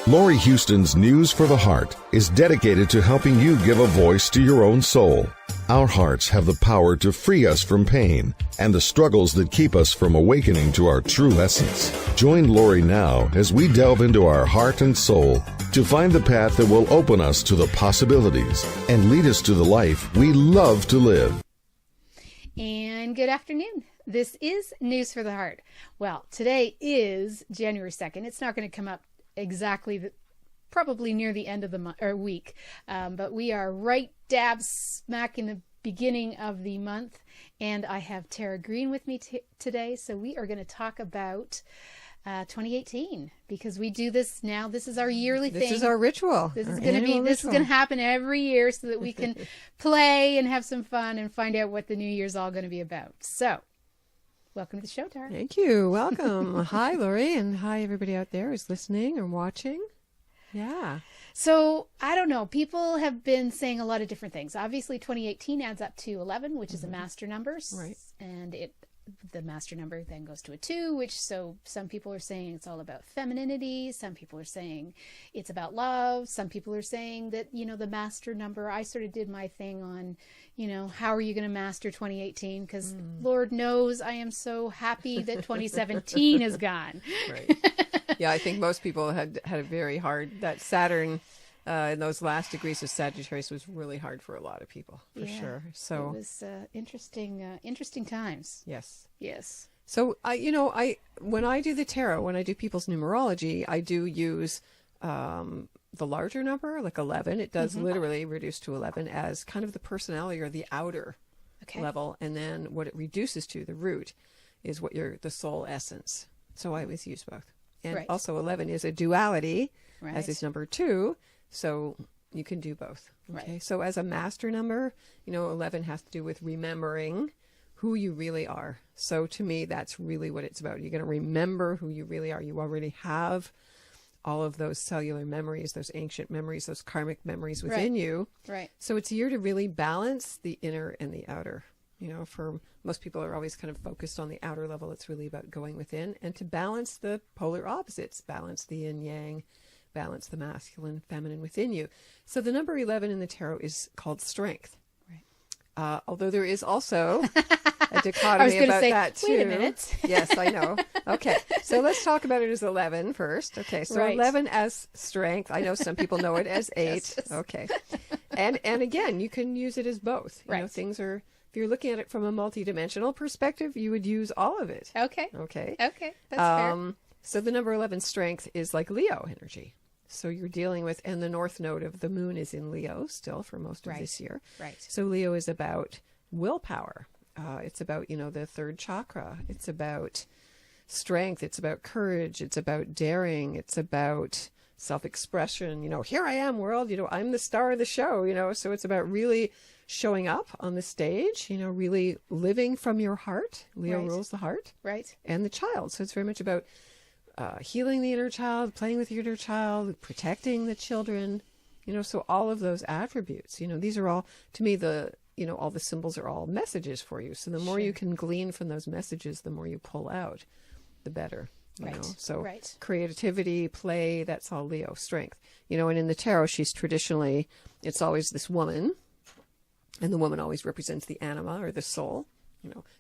Laurie Huston's News for the Heart is dedicated to helping you give a voice to your own soul. Our hearts have the power to free us from pain and the struggles that keep us from awakening to our true essence. Join Laurie now as we delve into our heart and soul to find the path that will open us to the possibilities and lead us to the life we love to live. And good afternoon. This is News for the Heart. Well, today is January 2nd. It's not going to come up exactly probably near the end of the month or week, but we are right dab smack in the beginning of the month, and I have Tara Greene with me today. So we are going to talk about 2018, because we do this now. This is our yearly thing. This is our ritual. This is going to happen every year so that we can play and have some fun and find out what the new year's all going to be about. So welcome to the show, Tara. Thank you. Welcome. Hi, Laurie, and hi, everybody out there who's listening or watching. Yeah. So, I don't know. People have been saying a lot of different things. Obviously, 2018 adds up to 11, which is a master number. Right. And the master number then goes to a 2, which so some people are saying it's all about femininity. Some people are saying it's about love. Some people are saying that, the master number, I sort of did my thing on, how are you going to master 2018? Because Lord knows I am so happy that 2017 is gone. Right. Yeah, I think most people had a very hard, that Saturn in those last degrees of Sagittarius was really hard for a lot of people, for sure. So it was interesting times. Yes. Yes. So when I do the tarot, when I do people's numerology, I do use the larger number, like 11. It does literally reduce to 11 as kind of the personality or the outer level, and then what it reduces to, the root, is what the soul essence. So I always use both. And also 11 is a duality, as is number 2, so you can do both. Okay. Right. So as a master number, 11 has to do with remembering who you really are. So to me, that's really what it's about. You're going to remember who you really are. You already have all of those cellular memories, those ancient memories, those karmic memories within you. Right. So it's a year to really balance the inner and the outer. For most people are always kind of focused on the outer level. It's really about going within and to balance the polar opposites, balance the yin yang, balance the masculine, feminine within you. So the number 11 in the tarot is called strength. Right. Although there is also a dichotomy about that too. Wait a minute. Yes, I know. Okay. So let's talk about it as 11 first. Okay. So 11 as strength. I know some people know it as 8. Yes. Okay. And again, you can use it as both. Things are, if you're looking at it from a multidimensional perspective, you would use all of it. Okay. Okay. Okay. That's fair. So the number 11 strength is like Leo energy. So you're dealing with, and the north node of the moon is in Leo still for most of this year. Right. So Leo is about willpower. It's about, the third chakra. It's about strength. It's about courage. It's about daring. It's about self-expression. Here I am, world. I'm the star of the show, so it's about really showing up on the stage, really living from your heart. Leo rules the heart. Right. And the child. So it's very much about healing the inner child, playing with your inner child, protecting the children, so all of those attributes, these are all, to me, all the symbols are all messages for you. So the more you can glean from those messages, the more you pull out, the better. So creativity, play, that's all Leo. Strength. And in the tarot, she's traditionally, it's always this woman, and the woman always represents the anima or the soul.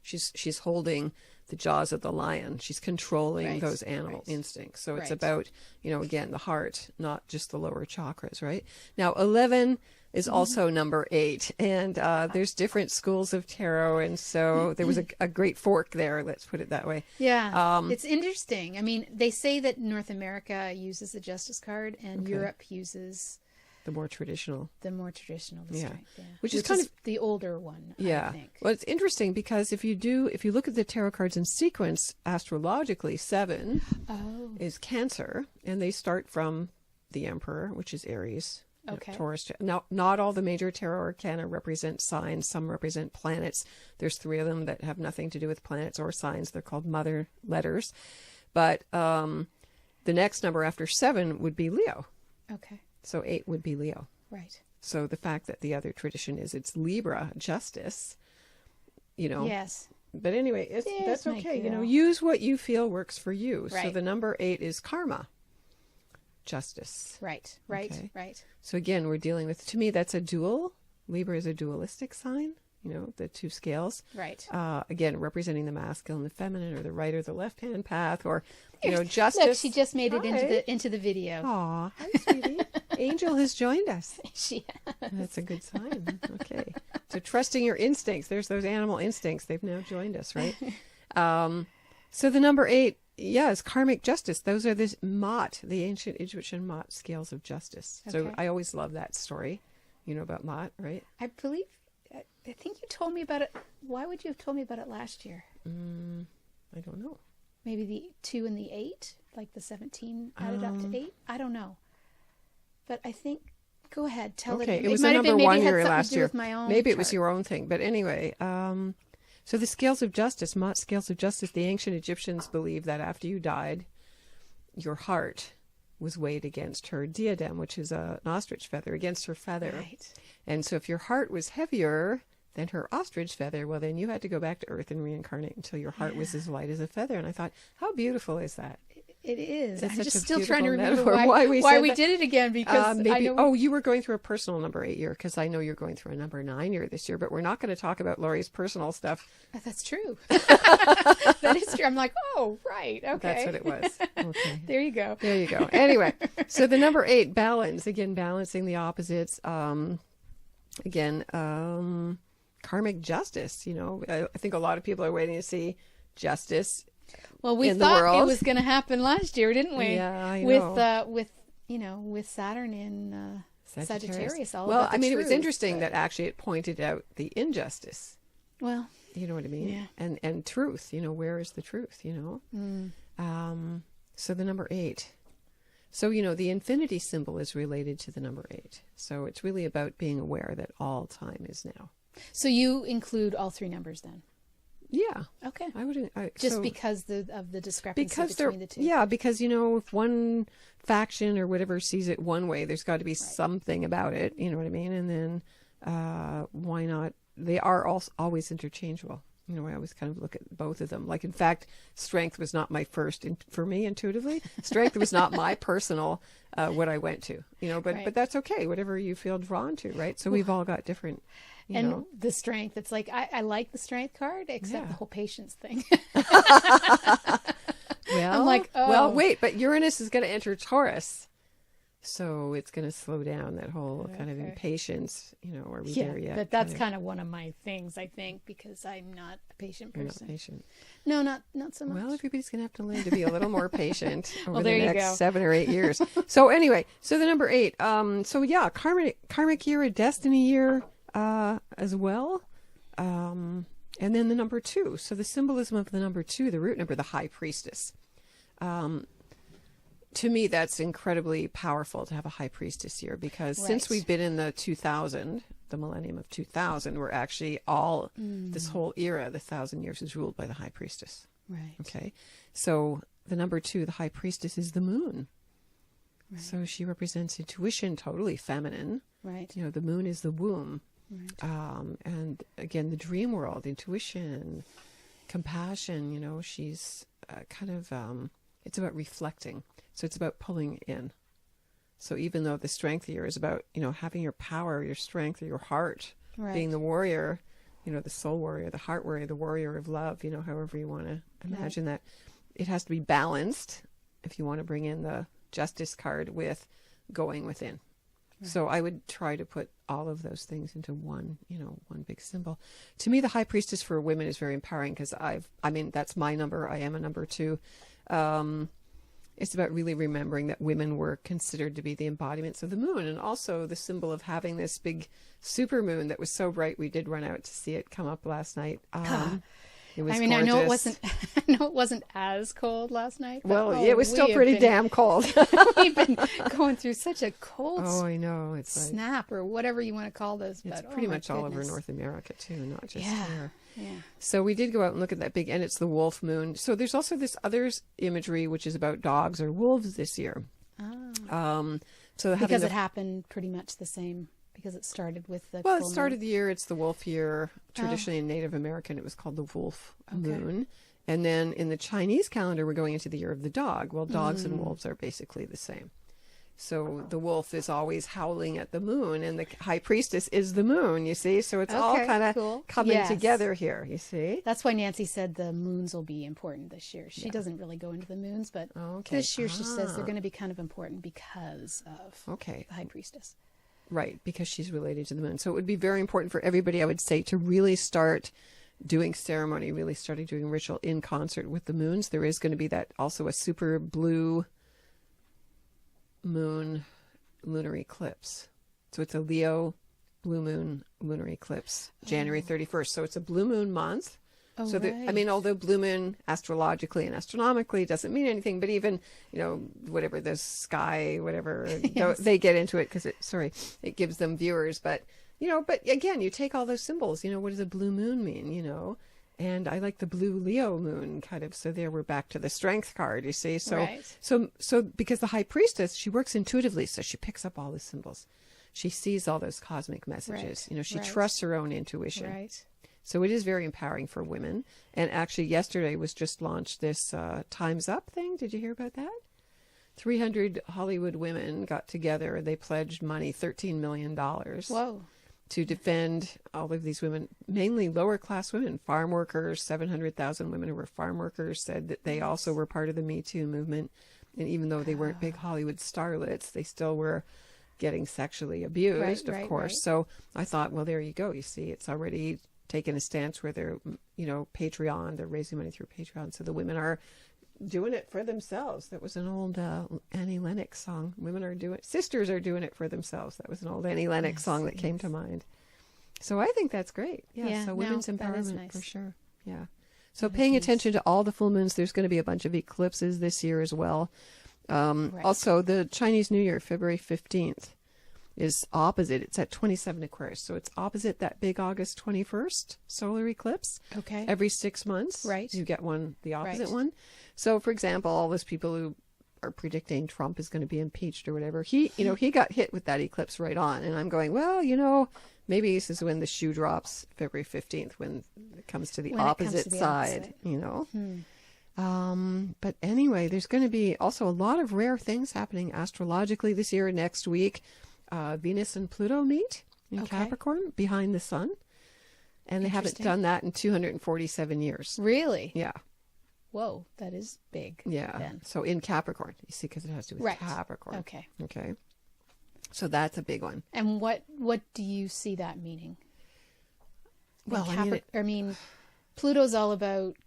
She's holding the jaws of the lion. She's controlling those animal instincts. So it's about, again, the heart, not just the lower chakras, right? Now, 11 is also number 8, and there's different schools of tarot, and so there was a great fork there, let's put it that way. Yeah, it's interesting. I mean, they say that North America uses the Justice card, and Europe uses the more traditional. The strength, Which is kind of the older one, I think. Well, it's interesting because if you look at the tarot cards in sequence, astrologically, 7 is Cancer, and they start from the Emperor, which is Aries. Okay. Taurus. Now, not all the major tarot arcana represent signs. Some represent planets. There's 3 of them that have nothing to do with planets or signs. They're called mother letters. But the next number after 7 would be Leo. Okay. So 8 would be Leo. Right. So the fact that the other tradition is it's Libra, justice, Yes. But anyway, that's my okay. girl. Use what you feel works for you. So Right. the number 8 is karma, justice. Right. Okay. So again, we're dealing with, to me, that's a dual. Libra is a dualistic sign, the two scales. Right. Again, representing the masculine, the feminine, or the right or the left-hand path, or, justice. Look, she just made it Hi. into the video. Aw, hi, sweetie. Angel has joined us. She That's a good sign. Okay. So trusting your instincts. There's those animal instincts. They've now joined us, right? So the number 8, is karmic justice. Those are the ancient Egyptian Mott scales of justice. So Okay. I always love that story. You know about Mott, right? I think you told me about it. Why would you have told me about it last year? I don't know. Maybe the 2 and the 8, like the 17 added up to 8. I don't know. But I think, go ahead, tell it. Okay, it It was might the have been, number maybe 1 it had year something last to do year. with my own Maybe it was chart. your own thing. But anyway, so the scales of justice, Mott scales of justice, the ancient Egyptians believed that after you died, your heart was weighed against her diadem, which is an ostrich feather, against her feather. Right. And so if your heart was heavier than her ostrich feather, well, then you had to go back to Earth and reincarnate until your heart was as light as a feather. And I thought, how beautiful is that? It is. It's I'm such just a still trying to beautiful remember metaphor. why Why we we said did it again, because I maybe, know you were going through a personal number 8 year, because I know you're going through a number 9 year this year, but we're not going to talk about Laurie's personal stuff. that's true. That is true. I'm like, oh, right. Okay. That's what it was. Okay. There you go. There you go. Anyway, so the number 8, balance, again, balancing the opposites. Karmic justice, I think a lot of people are waiting to see justice. Well, we in the thought it world. was going to happen last year, didn't we? Yeah, I know. With Saturn in Sagittarius. All Well, about the I mean, it was truth, interesting but- that actually it pointed out the injustice. Well, You know what I mean? Yeah. And truth, where is the truth, So the number 8. So, the infinity symbol is related to the number 8. So it's really about being aware that all time is now. so you include all 3 numbers then? Yeah. Okay. I would. Just because of the discrepancy between the two. Yeah, because, if one faction or whatever sees it one way, there's got to be something about it. You know what I mean? And then why not? They are always interchangeable. I always kind of look at both of them. Like, in fact, strength was not my first, for me intuitively, strength was not my personal, what I went to, but that's okay. Whatever you feel drawn to, right? So we've all got different, And the strength, it's like, I like the strength card, except the whole patience thing. Well, I'm like, well, wait, but Uranus is going to enter Taurus. So it's going to slow down that whole kind of impatience, are we there yet? But that's kind of one of my things, I think, because I'm not a patient You're person. not patient. No, not so much. Well, everybody's going to have to learn to be a little more patient over there the you next go. 7 or 8 years. So anyway, so the number 8. Karmic year, a destiny year as well. And then the number 2. So the symbolism of the number 2, the root number, the High Priestess. To me, that's incredibly powerful to have a High Priestess year, because since we've been in the millennium of 2000, we're actually this whole era, the 1,000 years, is ruled by the High Priestess. Right. Okay. So the number 2, the High Priestess, is the moon. Right. So she represents intuition, totally feminine. Right. The moon is the womb. Right. And again, the dream world, intuition, compassion, she's it's about reflecting. So it's about pulling in. So even though the strength here is about, having your power, your strength, or your heart, being the warrior, the soul warrior, the heart warrior, the warrior of love, however you want to imagine that, it has to be balanced if you want to bring in the justice card with going within. Right. So I would try to put all of those things into one big symbol. To me, the High Priestess for women is very empowering, because that's my number. I am a number 2. It's about really remembering that women were considered to be the embodiments of the moon, and also the symbol of having this big super moon that was so bright we did run out to see it come up last night. It was gorgeous. I know it wasn't as cold last night. Well, it was still pretty damn cold. We've been going through such a cold I know. It's snap, or whatever you want to call this. It's but, pretty much all over North America too, not just here. Yeah. So we did go out and look at that big, and it's the wolf moon. So there's also this other imagery, which is about dogs or wolves this year. Oh. So because it happened pretty much the same because it started with the Well, it full started moon? the year, it's the wolf year. Traditionally in Native American, it was called the wolf Okay. moon. And then in the Chinese calendar, we're going into the year of the dog. Well, dogs and wolves are basically the same. So the wolf is always howling at the moon, and the high priestess is the moon, you see? So it's all Okay, kind of cool. coming Yes. together here, you see? That's why Nancy said the moons will be important this year. She doesn't really go into the moons, but Okay. this year she says they're going to be kind of important because of Okay. the high priestess. Right, because she's related to the moon. So it would be very important for everybody, I would say, to really start doing ceremony, really starting doing ritual in concert with the moons. There is going to be that also a super blue moon lunar eclipse. So it's a Leo blue moon lunar eclipse, January 31st. So it's a blue moon month. Oh, So that, I mean, although blue moon astrologically and astronomically doesn't mean anything, but even, you know, whatever the sky, whatever, they get into it because it gives them viewers. But, you know, but again, you take all those symbols, you know, what does a blue moon mean, you know? And I like the blue Leo moon kind of. So there we're back to the strength card, you see? So, Right. so because the high priestess, she works intuitively. So she picks up all the symbols. She sees all those cosmic messages. Right, You know, she right. trusts her own intuition. Right. So it is very empowering for women. And actually yesterday was just launched this Time's Up thing. Did you hear about that? 300 Hollywood women got together. They pledged money, $13 million, Whoa. to defend all of these women, mainly lower class women, farm workers. 700,000 women who were farm workers said that they also were part of the Me Too movement. And even though they weren't big Hollywood starlets, they still were getting sexually abused, of course. Right. So I thought, well, there you go. You see, it's already taken a stance where they're, you know, Patreon, they're raising money through Patreon. So the women are doing it for themselves. That was an old Annie Lennox song. Sisters are doing it for themselves. That was an old Annie Lennox song that came to mind. So I think that's great. Yeah. So women's that is empowerment nice. for sure. Yeah. So paying attention to all the full moons, there's going to be a bunch of eclipses this year as well. Also, the Chinese New Year, February 15th, is opposite. It's at 27 Aquarius. So it's opposite that big August 21st solar eclipse. Okay. Every 6 months. Right. You get one, the opposite Right. one. So, for example, all those people who are predicting Trump is going to be impeached or whatever, he got hit with that eclipse right on. And I'm going, well, you know, maybe this is when the shoe drops, February 15th, when it comes to the opposite side, you know. But anyway, there's going to be also a lot of rare things happening astrologically this year. Next week, Venus and Pluto meet in Capricorn behind the sun. And they haven't done that in 247 years. Really? Yeah. Whoa, that is big. Yeah. Then. So in Capricorn, you see, because it has to do with Capricorn. Okay. Okay. So that's a big one. And what do you see that meaning? Well, I mean, Pluto's all about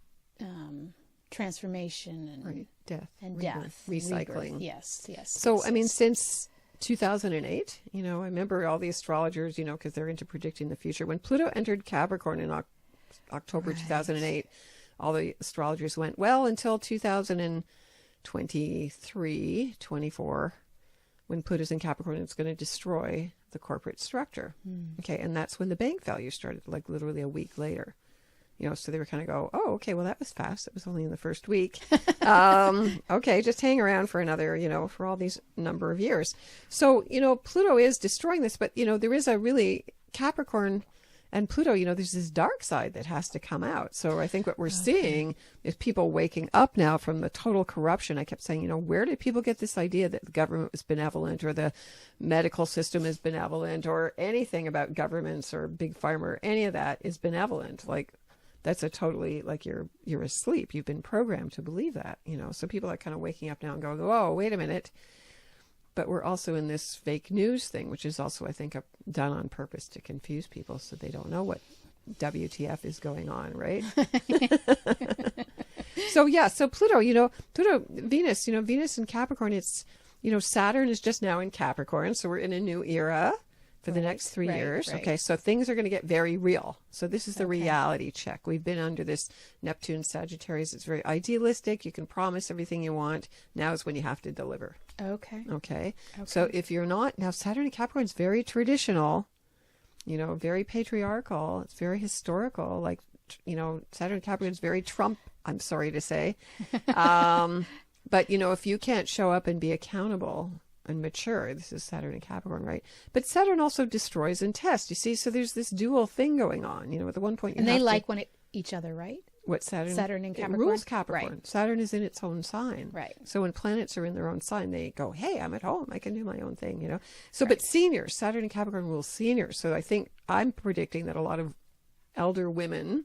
transformation and death, and rebirth, death, recycling. rebirth. Yes, yes. So, yes, I mean, yes. since 2008, you know, I remember all the astrologers, you know, because they're into predicting the future. When Pluto entered Capricorn in October 2008, all the astrologers went, well, until 2023, 24, when Pluto's in Capricorn, it's going to destroy the corporate structure. Okay, and that's when the bank failure started, like literally a week later. You know, so they were kind of go, oh, okay, well, that was fast. It was only in the first week. Okay, just hang around for another, you know, for all these number of years. So, you know, Pluto is destroying this, but, you know, there is a really Capricorn and Pluto, you know, there's this dark side that has to come out. So I think what we're seeing is people waking up now from the total corruption. I kept saying, you know, where did people get this idea that the government was benevolent or the medical system is benevolent or anything about governments or big pharma or any of that is benevolent? Like, that's a totally, like, you're asleep. You've been programmed to believe that, you know. So people are kind of waking up now and going, oh, wait a minute. But we're also in this fake news thing, which is also, I think, done on purpose to confuse people so they don't know what WTF is going on, right? So, yeah, so Pluto, Venus, Venus in Capricorn, it's, you know, Saturn is just now in Capricorn. So we're in a new era for the next 3 years. Right. Okay, so things are going to get very real. So this is the reality check. We've been under this Neptune Sagittarius. It's very idealistic. You can promise everything you want. Now is when you have to deliver. Okay. So if you're not, now Saturn in Capricorn is very traditional, you know, very patriarchal. It's very historical. Like, you know, Saturn in Capricorn is very Trump, I'm sorry to say. But, you know, if you can't show up and be accountable, and mature. This is Saturn and Capricorn, right? But Saturn also destroys and tests, you see? So there's this dual thing going on, you know, at the one point you And they have like each other, right? what Saturn? Saturn and Capricorn? It rules Capricorn. Right. Saturn is in its own sign. Right. So when planets are in their own sign, they go, hey, I'm at home. I can do my own thing, you know? So, but seniors, Saturn and Capricorn rules seniors. So I think I'm predicting that a lot of elder women,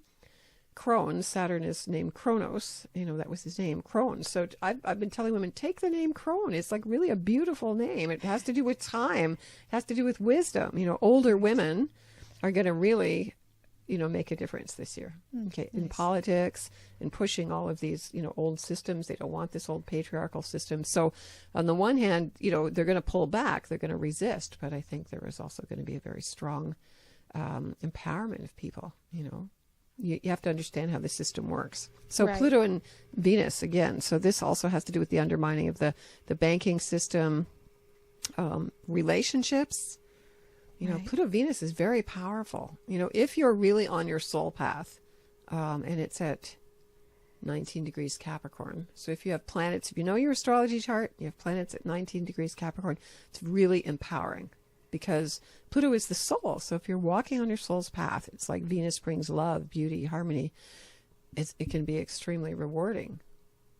Crone, Saturn is named Kronos, you know, that was his name, Crone. So I've been telling women, take the name Crone. It's like really a beautiful name. It has to do with time. It has to do with wisdom. You know, older women are going to really, you know, make a difference this year. Okay. In politics and pushing all of these, you know, old systems. They don't want this old patriarchal system. So on the one hand, you know, they're going to pull back. They're going to resist. But I think there is also going to be a very strong empowerment of people, you know. You have to understand how the system works. So Pluto and Venus, again, so this also has to do with the undermining of the banking system, relationships. You know, Pluto-Venus is very powerful. You know, if you're really on your soul path, and it's at 19 degrees Capricorn. So if you have planets, if you know your astrology chart, you have planets at 19 degrees Capricorn, it's really empowering. Because Pluto is the soul. So if you're walking on your soul's path, it's like Venus brings love, beauty, harmony. It can be extremely rewarding,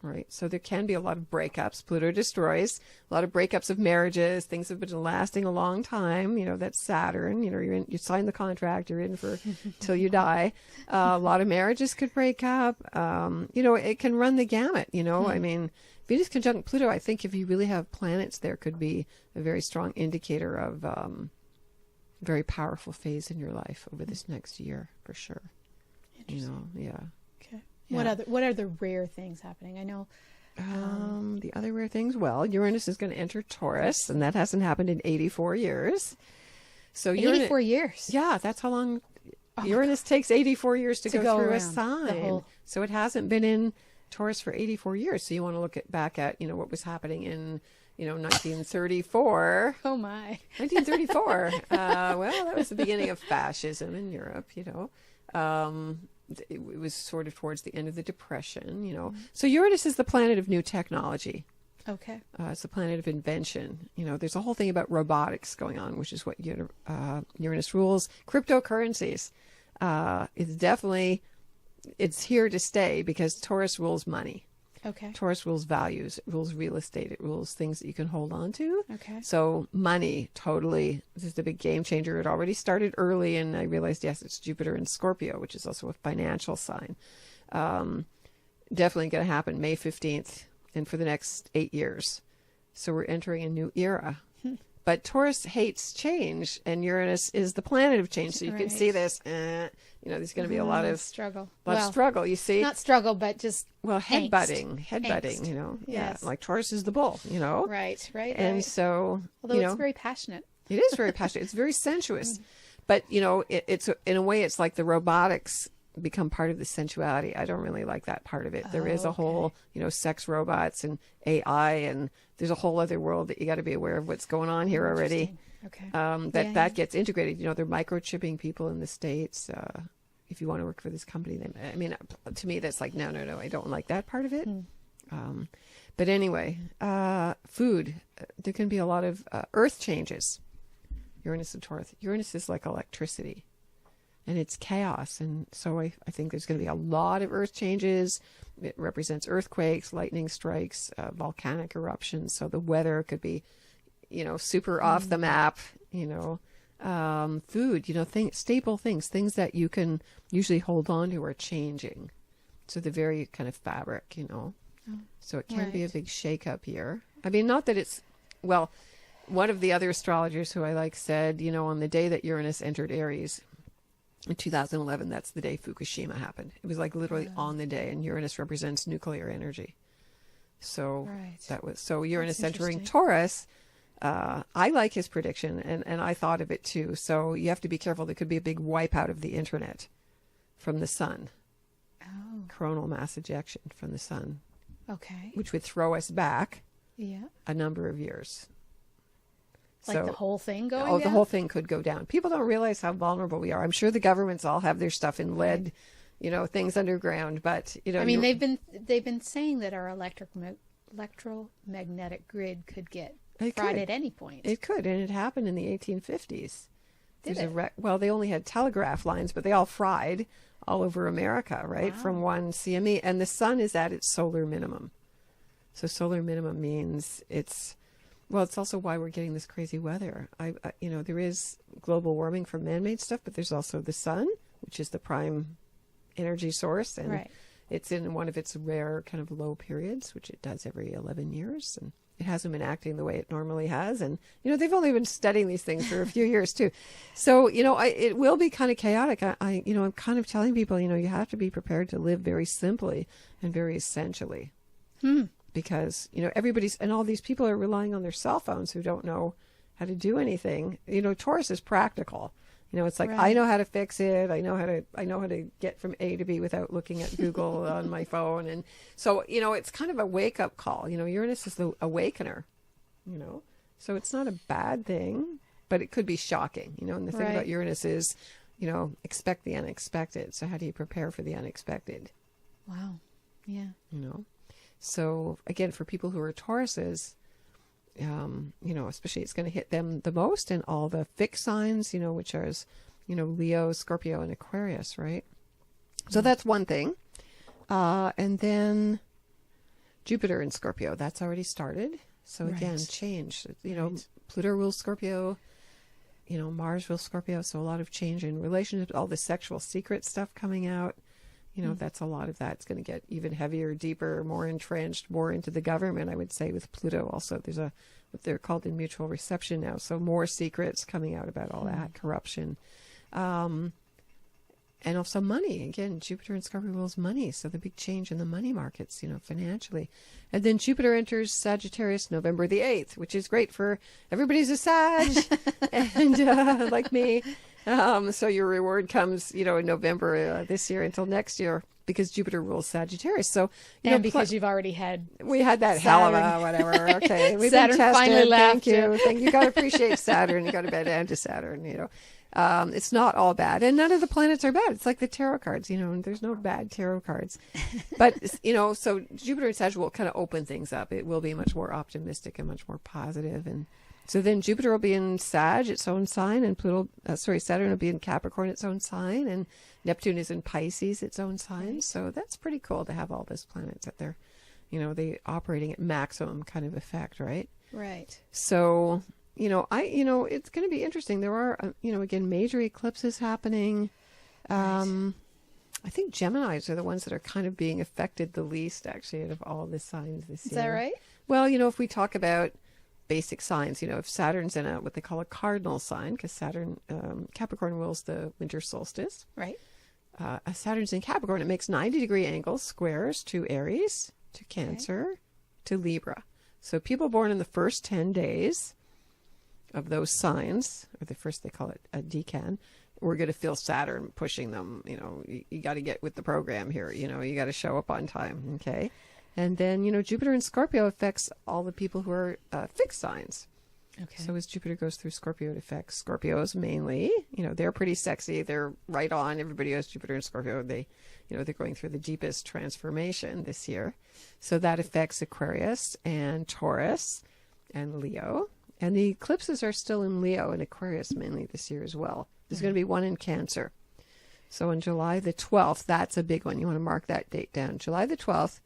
right? So there can be a lot of breakups. Pluto destroys a lot of breakups of marriages. Things have been lasting a long time. You know, that's Saturn. You know, you sign the contract, you're in for till you die. A lot of marriages could break up. You know, it can run the gamut. You know, I mean, Venus conjunct Pluto, I think if you really have planets there, could be a very strong indicator of very powerful phase in your life over this next year, for sure. Interesting. You know, Okay. Yeah. What are the rare things happening? I know. The other rare things, well, Uranus is going to enter Taurus, and that hasn't happened in 84 years. So 84 years. Yeah, that's how long Uranus takes 84 years to go through a sign. So it hasn't been in Taurus for 84 years. So you want to look back at, you know, what was happening in, you know, 1934. Oh my. 1934. Well, that was the beginning of fascism in Europe, you know. It was sort of towards the end of the Depression, you know. So Uranus is the planet of new technology. Okay. It's the planet of invention. You know, there's a whole thing about robotics going on, which is what Uranus rules. Cryptocurrencies. It's definitely... It's here to stay because Taurus rules money. Okay. Taurus rules values. It rules real estate. It rules things that you can hold on to. Okay. So money, totally. This is a big game changer. It already started early, and I realized, yes, it's Jupiter in Scorpio, which is also a financial sign. Definitely going to happen May 15th and for the next 8 years. So we're entering a new era. But Taurus hates change, and Uranus is the planet of change. So you can see this, you know, there's going to be a lot of struggle. Struggle, you see. Not struggle, but just headbutting, you know. Yes. Yeah, like Taurus is the bull, you know. Right. And so, although you know, it's very passionate. It is very passionate. It's very sensuous. But, you know, it's in a way, it's like the robotics become part of the sensuality. I don't really like that part of it. There is a whole, you know, sex robots and AI, and there's a whole other world that you got to be aware of what's going on here already. Okay. That gets integrated. You know, they're microchipping people in the States. If you want to work for this company, I mean, to me, that's like, no, I don't like that part of it. But anyway, food, there can be a lot of earth changes. Uranus and Taurus. Uranus is like electricity. And it's chaos. And so I think there's going to be a lot of earth changes. It represents earthquakes, lightning strikes, volcanic eruptions. So the weather could be, you know, super off the map, you know. Food, you know, staple things that you can usually hold on to are changing. So the very kind of fabric, you know. So it can be a big shakeup here. I mean, not that it's, well, one of the other astrologers who I like said, you know, on the day that Uranus entered Aries, in 2011, that's the day Fukushima happened. It was like literally on the day, and Uranus represents nuclear energy. So that was, so Uranus entering Taurus, I like his prediction, and I thought of it too. So you have to be careful. There could be a big wipeout of the internet from the sun. Coronal mass ejection from the sun. Okay. Which would throw us back a number of years. Like the whole thing going down? The whole thing could go down. People don't realize how vulnerable we are. I'm sure the governments all have their stuff in lead, you know, things underground. But, you know, I mean, they've been saying that our electromagnetic grid could get fried at any point. It could, and it happened in the 1850s. Did There's it? well, they only had telegraph lines, but they all fried all over America, right? Wow. From one CME. And the sun is at its solar minimum. So solar minimum means it's also why we're getting this crazy weather. There is global warming from man-made stuff, but there's also the sun, which is the prime energy source. And Right. it's in one of its rare kind of low periods, which it does every 11 years. And it hasn't been acting the way it normally has. And, they've only been studying these things for a few years too. So, it will be kind of chaotic. I'm kind of telling people, you have to be prepared to live very simply and very essentially. Because, and all these people are relying on their cell phones who don't know how to do anything. Taurus is practical. It's like, Right. I know how to fix it. I know how to get from A to B without looking at Google on my phone. And so, it's kind of a wake up call. Uranus is the awakener, so it's not a bad thing, but it could be shocking, and the thing Right. about Uranus is, expect the unexpected. So how do you prepare for the unexpected? Wow. Yeah. So again, for people who are Tauruses, especially it's going to hit them the most, and all the fixed signs, which are, Leo, Scorpio, and Aquarius, right? So that's one thing. And then Jupiter in Scorpio, that's already started. So again, Right. change, Right. Pluto rules Scorpio, Mars rules Scorpio. So a lot of change in relationships, all the sexual secret stuff coming out. That's a lot of that. It's going to get even heavier, deeper, more entrenched, more into the government, I would say, with Pluto. Also, there's what they're called in mutual reception now. So more secrets coming out about all that, corruption. And also money. Again, Jupiter in Scorpio rules money. So the big change in the money markets, financially. And then Jupiter enters Sagittarius November the 8th, which is great for everybody's a Sag. And like me. So your reward comes, in November this year until next year, because Jupiter rules Sagittarius. So, And because you've already had we had that Saturn. hell of a whatever. Okay, we've Saturn been tested. finally laughed. Thank you. You got to appreciate Saturn. You got to bow down to Saturn. It's not all bad, and none of the planets are bad. It's like the tarot cards. And there's no bad tarot cards. But so Jupiter and Sag will kind of open things up. It will be much more optimistic and much more positive. And so then Jupiter will be in Sag, its own sign, and Saturn will be in Capricorn, its own sign, and Neptune is in Pisces, its own sign. Right. So that's pretty cool to have all those planets at their, they operating at maximum kind of effect, right? Right. So, it's going to be interesting. There are, again, major eclipses happening. Right. I think Geminis are the ones that are kind of being affected the least, actually, out of all the signs this year. Is that right? Well, if we talk about basic signs, if Saturn's in what they call a cardinal sign, because Saturn, Capricorn rules the winter solstice. Right. Saturn's in Capricorn, it makes 90-degree angles, squares to Aries, to Cancer, to Libra. So people born in the first 10 days of those signs, or the first, they call it a decan, we're going to feel Saturn pushing them. You got to get with the program here. You got to show up on time. Okay. And then, Jupiter in Scorpio affects all the people who are fixed signs. Okay. So as Jupiter goes through Scorpio, it affects Scorpios mainly. They're pretty sexy. They're right on. Everybody who has Jupiter in Scorpio, they're going through the deepest transformation this year. So that affects Aquarius and Taurus and Leo. And the eclipses are still in Leo and Aquarius mainly this year as well. There's going to be one in Cancer. So on July the 12th, that's a big one. You want to mark that date down. July the 12th,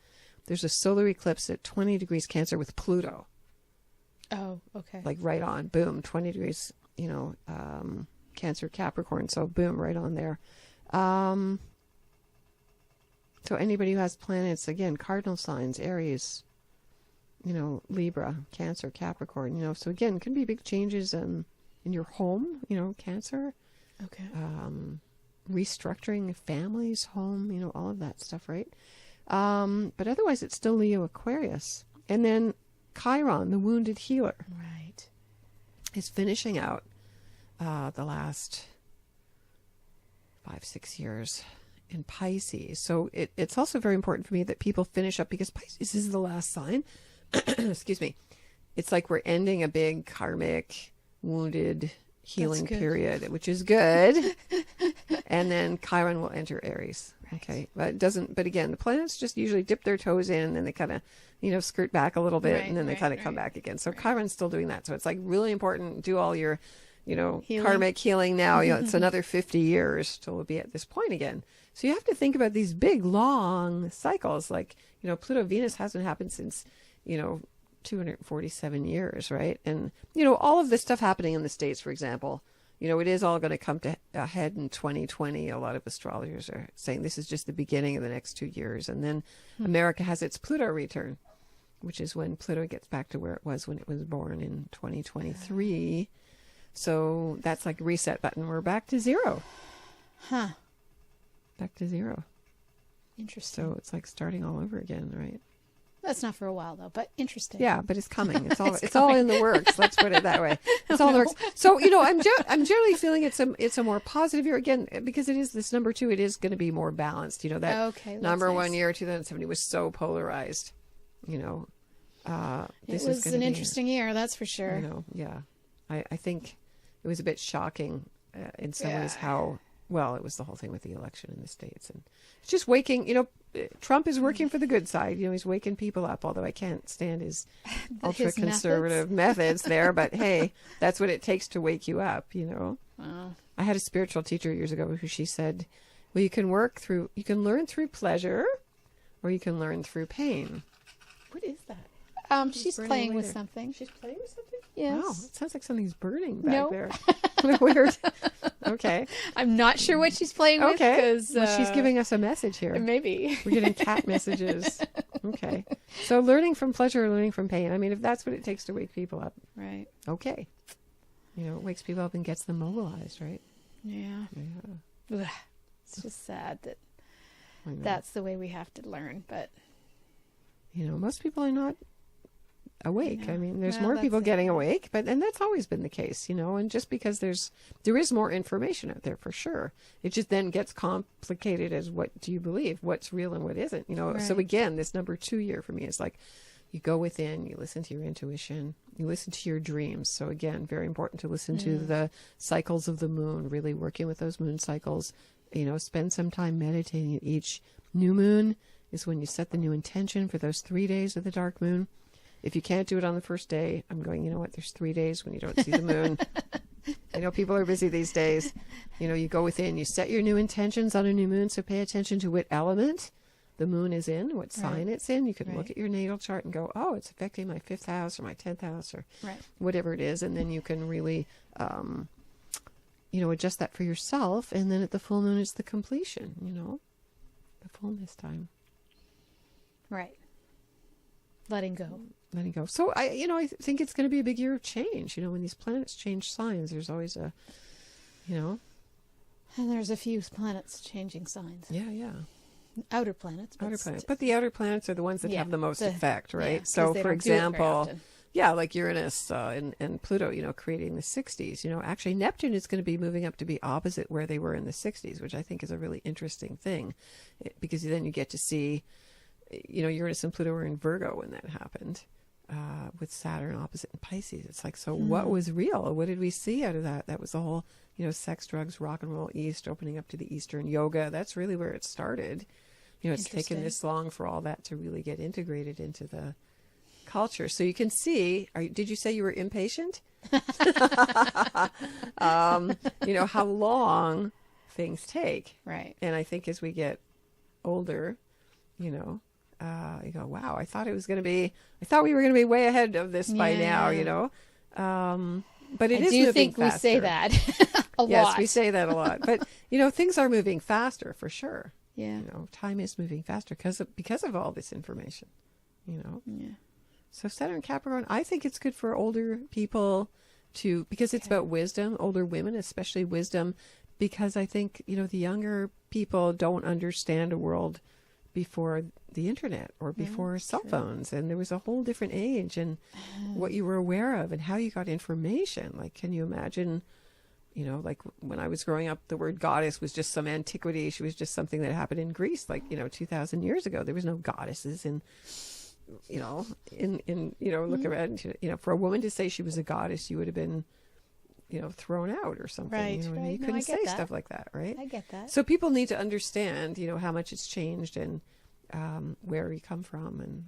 there's a solar eclipse at 20 degrees Cancer with Pluto. Oh, okay. Like right on, boom, 20 degrees, Cancer, Capricorn. So boom, right on there. So anybody who has planets, again, cardinal signs, Aries, Libra, Cancer, Capricorn, so again, can be big changes in your home, Cancer. Okay. Restructuring families, home, all of that stuff, right? But otherwise, it's still Leo, Aquarius. And then Chiron, the wounded healer, Right. is finishing out the last 5-6 years in Pisces. So it's also very important for me that people finish up, because Pisces is the last sign. Excuse me. It's like we're ending a big karmic, wounded, healing good. period, which is good. And then Chiron will enter Aries. Right. Okay. But it doesn't, but again, the planets just usually dip their toes in and then they kind of, skirt back a little bit Right, and then they right, kind of come right. back again. So Chiron's still doing that. So it's like really important. Do all your, Healing. karmic healing now. It's another 50 years till we'll be at this point again. So you have to think about these big, long cycles. Like, Pluto Venus hasn't happened since, 247 years, right? And, all of this stuff happening in the States, for example, it is all going to come to a head in 2020. A lot of astrologers are saying this is just the beginning of the next 2 years. And then America has its Pluto return, which is when Pluto gets back to where it was when it was born in 2023. So that's like reset button. We're back to zero. Huh. Back to zero. Interesting. So it's like starting all over again, right? That's not for a while though, but interesting. Yeah, but it's coming. It's all It's all in the works. Let's put it that way. It's all in the works. So I'm generally feeling it's a more positive year again because it is this number 2. It is going to be more balanced. That that's number nice. 1 year 2070 was so polarized. This It is was gonna an be, interesting year, that's for sure. Yeah, I think it was a bit shocking in some ways how well it was the whole thing with the election in the States and it's just waking. Trump is working for the good side. He's waking people up, although I can't stand his ultra-conservative methods there. But hey, that's what it takes to wake you up, Wow. I had a spiritual teacher years ago who she said, well, you can learn through pleasure or you can learn through pain. What is that? She's burning playing away with there. something. She's playing with something? Yes. Wow, it sounds like something's burning back No. there. Weird. Okay. I'm not sure what she's playing with Okay. because Well, she's giving us a message here. maybe. We're getting cat messages. Okay. So learning from pleasure or learning from pain. I mean, if that's what it takes to wake people up, Right. okay. It wakes people up and gets them mobilized, right? Yeah. Yeah. Ugh. It's just sad that I know. that's the way we have to learn, but Most people are not awake. know. I mean, there's Well, more people that's it. getting awake, and that's always been the case, and just because there is more information out there for sure. It just then gets complicated as what do you believe, what's real and what isn't, So Right. again, this number 2 year for me is like you go within, you listen to your intuition, you listen to your dreams. So again, very important to listen to the cycles of the moon, really working with those moon cycles, spend some time meditating. Each new moon is when you set the new intention for those 3 days of the dark moon. If you can't do it on the first day, I'm going, there's 3 days when you don't see the moon. I know people are busy these days. You go within, you set your new intentions on a new moon. So pay attention to what element the moon is in, what sign it's in. You can look at your natal chart and go, oh, it's affecting my 5th house or my 10th house or whatever it is. And then you can really, adjust that for yourself. And then at the full moon, it's the completion, the fullness time. right. Letting go. Letting go. So I think it's going to be a big year of change. When these planets change signs, there's always a, And there's a few planets changing signs. yeah. Outer planets. Outer planets. But the outer planets are the ones that have the most effect, right? yeah, 'cause so, they for don't do it very example, often. like Uranus and Pluto, creating the 60s. Actually, Neptune is going to be moving up to be opposite where they were in the 60s, which I think is a really interesting thing because then you get to see, Uranus and Pluto were in Virgo when that happened. With Saturn opposite in Pisces. It's like, so what was real? What did we see out of that? That was the whole, sex, drugs, rock and roll East, opening up to the Eastern yoga. That's really where it started. It's taken this long for all that to really get integrated into the culture. So you can see, did you say you were impatient? How long things take. Right. And I think as we get older, you go, wow, I thought we were going to be way ahead of this by now, but it is moving faster. I do think we say that a lot. Yes, we say that a lot. But, things are moving faster for sure. Yeah. Time is moving faster because of all this information, Yeah. So Saturn Capricorn, I think it's good for older people because it's about wisdom, older women, especially wisdom, because I think, the younger people don't understand a world before the internet or before cell phones. And there was a whole different age and what you were aware of and how you got information. Like, can you imagine, like when I was growing up, the word goddess was just some antiquity. She was just something that happened in Greece, 2,000 years ago. There was no goddesses look around, for a woman to say she was a goddess, you would have been, thrown out or something. Right, You right. No, I couldn't get say that. stuff like that, right? I get that. So people need to understand, how much it's changed and where you come from and,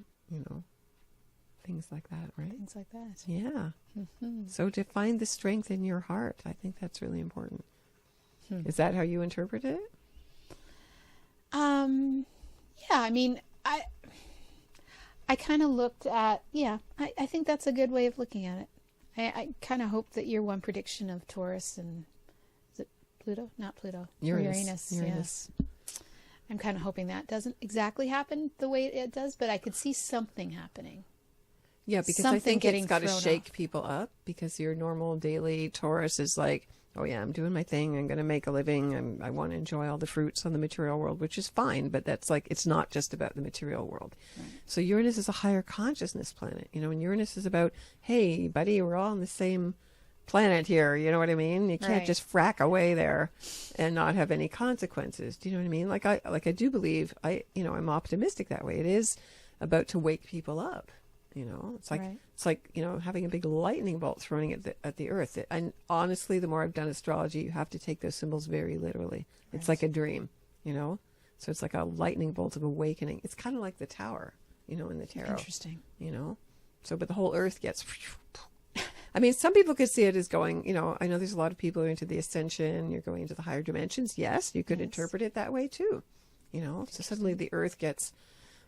things like that, right? Things like that. Yeah. Mm-hmm. So to find the strength in your heart, I think that's really important. Is that how you interpret it? Yeah, I mean, I kind of looked at, I think that's a good way of looking at it. I kind of hope that your one prediction of Taurus and, is it Pluto? Not Pluto. Uranus. Yes. I'm kind of hoping that doesn't exactly happen the way it does, but I could see something happening. Yeah, because Something I think getting it's got to thrown shake off. people up, because your normal daily Taurus is like, oh yeah, I'm doing my thing. I'm going to make a living. I want to enjoy all the fruits on the material world, which is fine. But that's like, it's not just about the material world. Right. So Uranus is a higher consciousness planet, and Uranus is about, hey, buddy, we're all on the same planet here. You know what I mean? You can't just frack away there and not have any consequences. Do you know what I mean? Like I do believe I'm optimistic that way. It is about to wake people up. It's like it's like having a big lightning bolt thrown at the earth. And honestly, the more I've done astrology, you have to take those symbols very literally. It's like a dream, So it's like a lightning bolt of awakening. It's kind of like the tower, in the tarot. Interesting. So, but the whole earth gets. I mean, some people could see it as going. I know there's a lot of people who are into the ascension. You're going into the higher dimensions. Yes, you could interpret it that way too. So suddenly the earth gets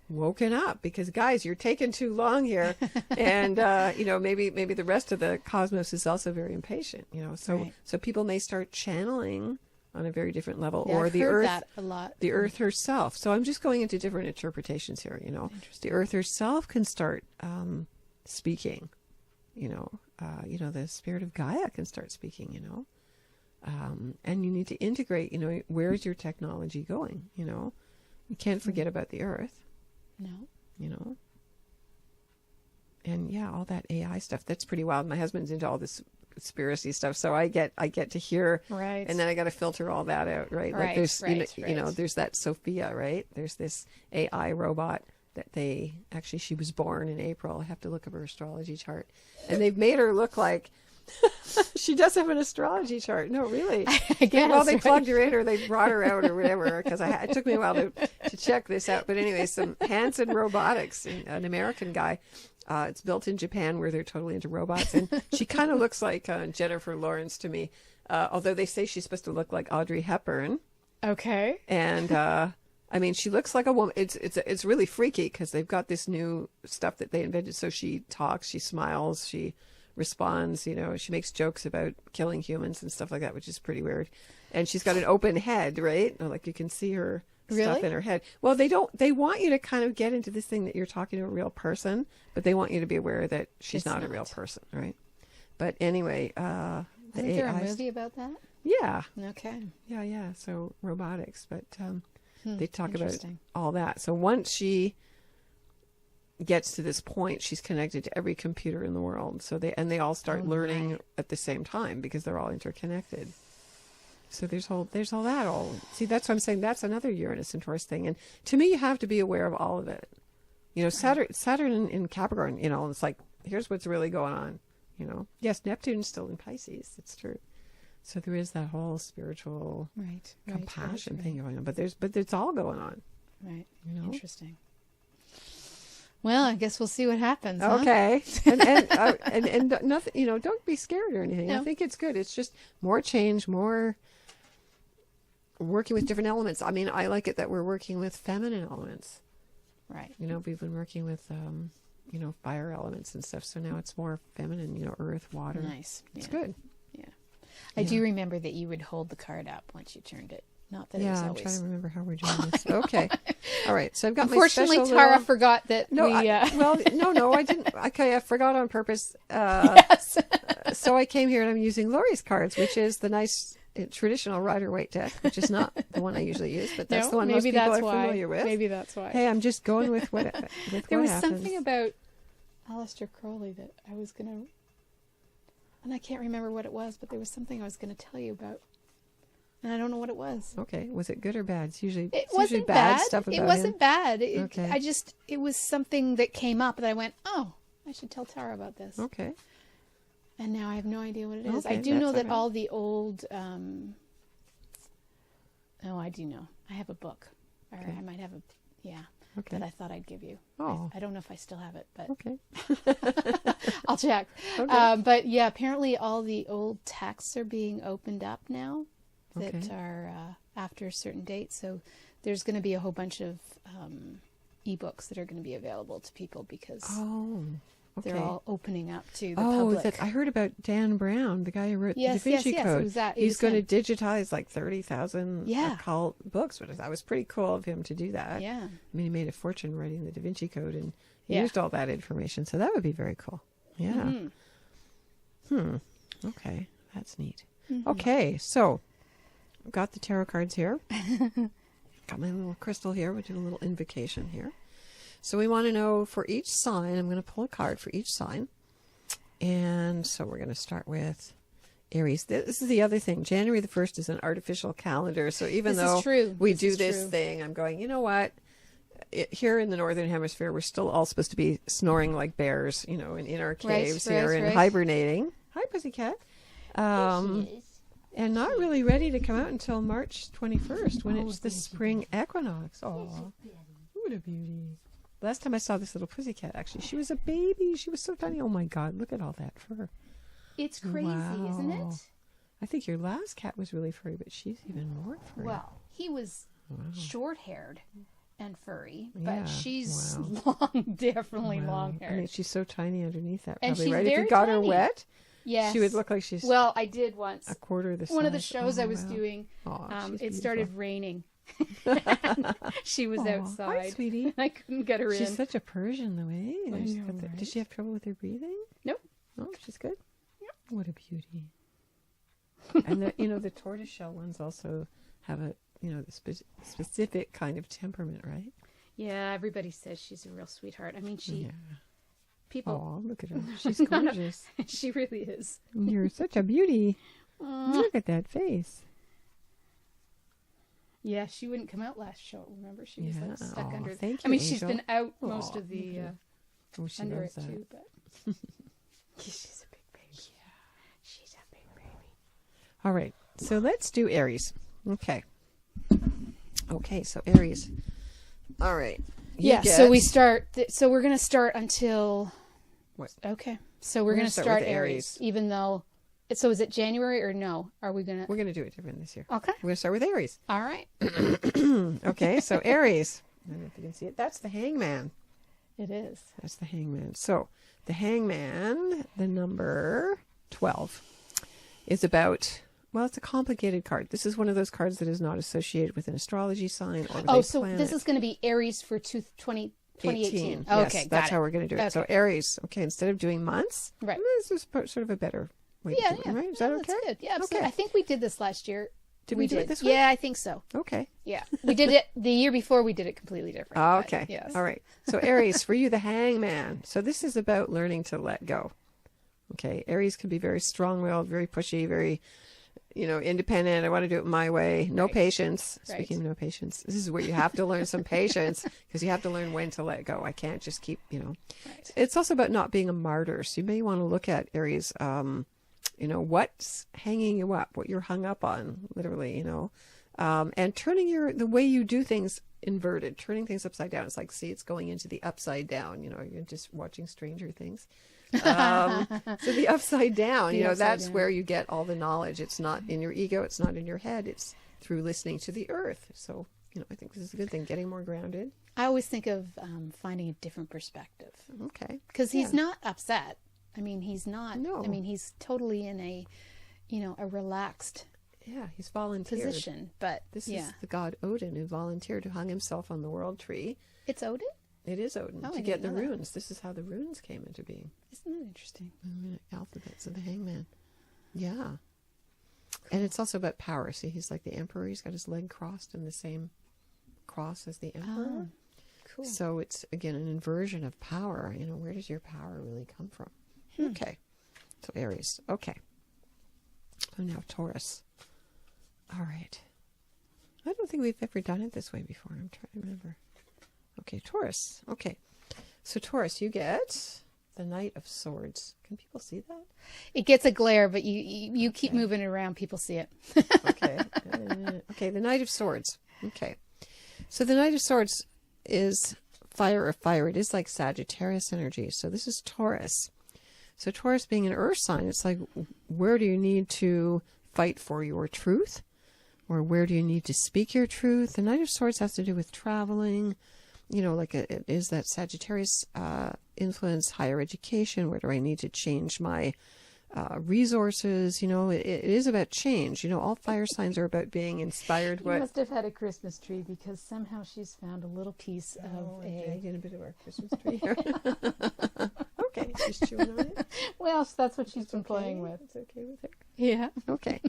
woken up because, guys, you're taking too long here. And, maybe the rest of the cosmos is also very impatient, so people may start channeling on a very different level, or I've the heard earth, that a lot. the earth herself. So I'm just going into different interpretations here, the earth herself can start, speaking, the spirit of Gaia can start speaking, and you need to integrate, where's your technology going, you can't forget about the earth. No. And yeah, all that AI stuff, that's pretty wild. My husband's into all this conspiracy stuff, so I get to hear, and then I got to filter all that out, right? Like there's there's that Sophia, right? There's this AI robot that she was born in April. I have to look up her astrology chart, and they've made her look like she does have an astrology chart. No, really. I guess. Well, they plugged her in, or they brought her out, or whatever. Because it took me a while to check this out. But anyway, some Hanson Robotics, an American guy. It's built in Japan, where they're totally into robots, and she kind of looks like Jennifer Lawrence to me. Although they say she's supposed to look like Audrey Hepburn. Okay. And I mean, she looks like a woman. It's really freaky because they've got this new stuff that they invented. So she talks, she smiles, she responds, she makes jokes about killing humans and stuff like that, which is pretty weird. And she's got an open head, right? Like you can see her stuff in her head. Well, they want you to kind of get into this thing that you're talking to a real person, but they want you to be aware that she's not a real person, right? But anyway, Isn't there a movie about that? Yeah. Okay. Yeah. So robotics, but they talk about all that. So once she gets to this point, she's connected to every computer in the world. So they all start learning at the same time because they're all interconnected. So there's all that. See, that's what I'm saying. That's another Uranus and Taurus thing. And to me, you have to be aware of all of it. Saturn in Capricorn, it's like, here's what's really going on. Yes, Neptune's still in Pisces. It's true. So there is that whole spiritual compassion thing going on. But it's all going on. Right. Interesting. Well, I guess we'll see what happens. Okay. And nothing, don't be scared or anything. No. I think it's good. It's just more change, more working with different elements. I mean, I like it that we're working with feminine elements. Right. We've been working with, fire elements and stuff. So now it's more feminine, earth, water. Nice. It's good. Yeah. I do remember that you would hold the card up once you turned it. Not that it was always... I'm trying to remember how we're doing this. Okay. All right. So I've got Unfortunately, my special Tara forgot that no, we... No, I didn't. Okay, I forgot on purpose. Yes. So I came here and I'm using Laurie's cards, which is the nice traditional Rider-Waite deck, which is not the one I usually use, but that's the one most people are familiar with. Maybe that's why. Hey, I'm just going with what There was something about Aleister Crowley that I was going to... And I can't remember what it was, but there was something I was going to tell you about. And I don't know what it was. Okay. Was it good or bad? It's usually wasn't bad bad stuff about It wasn't him. bad. Okay. It was something that came up that I went, oh, I should tell Tara about this. Okay. And now I have no idea what it is. Okay, I do know that's that all right. all the old, I do know. I have a book. Or Okay. I might have Okay. that I thought I'd give you. Oh. I don't know if I still have it, but Okay. I'll check. Okay. But yeah, apparently all the old texts are being opened up now that Okay. are after a certain date. So there's going to be a whole bunch of ebooks that are going to be available to people because Oh. Okay. they're all opening up to the Oh, public. I heard about Dan Brown, the guy who wrote Yes, the Da Vinci yes, Code. it was that. It He's was going him. to digitize like 30,000 Yeah. occult books, which that was pretty cool of him to do that. Yeah. I mean, he made a fortune writing the Da Vinci Code, and he Yeah. used all that information, so that would be very cool. Yeah. Okay, that's neat. Okay, so I've got the tarot cards here. Got my little crystal here. We'll do a little invocation here. So we want to know for each sign. I'm going to pull a card for each sign. And so we're going to start with Aries. This is the other thing. January the 1st is an artificial calendar. So even This is though true. we This do is this true. thing, I'm going, you know what? Here in the Northern Hemisphere, we're still all supposed to be snoring like bears, in our caves here and hibernating. Hi, pussycat. And not really ready to come out until March 21st when it's the spring equinox. Oh, what a beauty. Last time I saw this little pussycat, actually, she was a baby. She was so tiny. Oh, my God. Look at all that fur. It's crazy, isn't Wow. it? I think your last cat was really furry, but she's even more furry. Well, he was short-haired and furry, but Yeah, she's wow. long, definitely Wow. long-haired. I mean, she's so tiny underneath that, And probably, she's right? If very you got her tiny. wet, Yes. she would look like she's Well, I did once. a quarter of the size. One of the shows Oh, I was wow. doing, Aw, she's it started beautiful. raining. She was Aw, outside. Hi, sweetie. I couldn't get her She's in. such a Persian, though, eh? I She's know, got the- right? Does she have trouble with her breathing? Nope. Oh, she's good? Yep. What a beauty. And the tortoiseshell ones also have a, the specific kind of temperament, right? Yeah, everybody says she's a real sweetheart. I mean, Yeah. people, Oh, look at her. She's gorgeous. she really is. You're such a beauty. Aw. Look at that face. Yeah, she wouldn't come out last show. Remember, she was Yeah. like stuck Aw, under. thank I you, mean, she's Angel. been out most Aw, of the look at her. Oh, she under loves it that. too, but she's a big baby. Yeah, she's a big baby. All right. So let's do Aries. Okay. Okay, so Aries. All right. You Yeah, so get- we start. So we're gonna start until. What? Okay, so we're We're gonna gonna start start with Aries, Aries. even though. So is it January or no? Are we gonna? We're going to do it different this year. Okay. We're going to start with Aries. All right. Okay, so Aries. I don't know if you can see it. That's the hangman. It is. That's the hangman. So the hangman, the number 12, is about, well, it's a complicated card. This is one of those cards that is not associated with an astrology sign or with Oh, a so planet. this is going to be Aries for 2018. Yes, Okay, got that's it. how we're going to do it. So Okay. Aries, okay, instead of doing months, Right. this is sort of a better way Yeah, to do it, yeah. right? Is Yeah, that okay? That's good. Yeah, absolutely. Okay. I think we did this last year. Did we do it this way? Yeah, I think so. Okay. Yeah, we did it the year before. We did it completely different. but Okay. Yes. All right. So Aries, for you, the hangman. So this is about learning to let go. Okay. Aries can be very strong-willed, very pushy, very, independent. I want to do it my way. No Right. patience. Right. Speaking of no patience, this is where you have to learn some patience because you have to learn when to let go. I can't just keep, Right. It's also about not being a martyr. So you may want to look at Aries, what's hanging you up, what you're hung up on, literally, and turning the way you do things inverted, turning things upside down. It's like, see, it's going into the upside down, you're just watching Stranger Things. So the upside down, The upside that's down. where you get all the knowledge. It's not in your ego. It's not in your head. It's through listening to the earth. So, I think this is a good thing, getting more grounded. I always think of finding a different perspective Okay. because he's Yeah. not upset. I mean, he's not. No. I mean, he's totally in a relaxed Yeah, he's volunteered. position. But This yeah, is the god Odin who volunteered, who hung himself on the world tree. it's Odin. It is Odin Oh, I to didn't get the know that. runes. This is how the runes came into being. Isn't that interesting? Alphabets of the hangman. Yeah. And it's also about power. See, he's like the emperor. He's got his leg crossed in the same cross as the emperor. Cool. So it's, again, an inversion of power. Where does your power really come from? Okay. So Aries. Okay. So now Taurus. All right. I don't think we've ever done it this way before. I'm trying to remember. Okay, Taurus. Okay. So Taurus, you get The Knight of Swords. Can people see that? It gets a glare, but you keep moving it around, people see it. Okay. Okay, the Knight of Swords. Okay. So the Knight of Swords is fire of fire. It is like Sagittarius energy. So this is Taurus. So Taurus being an earth sign, it's like, where do you need to fight for your truth? Or where do you need to speak your truth? The Knight of Swords has to do with traveling, you know, like it is that Sagittarius influence, higher education. Where do I need to change my resources? You know, it is about change. You know, all fire signs are about being inspired. You must have had a Christmas tree, because somehow she's found a little piece of a bit of our Christmas tree here. Okay, she's chewing on it. Well, that's what she's been playing with. It's okay with her. Yeah. Okay.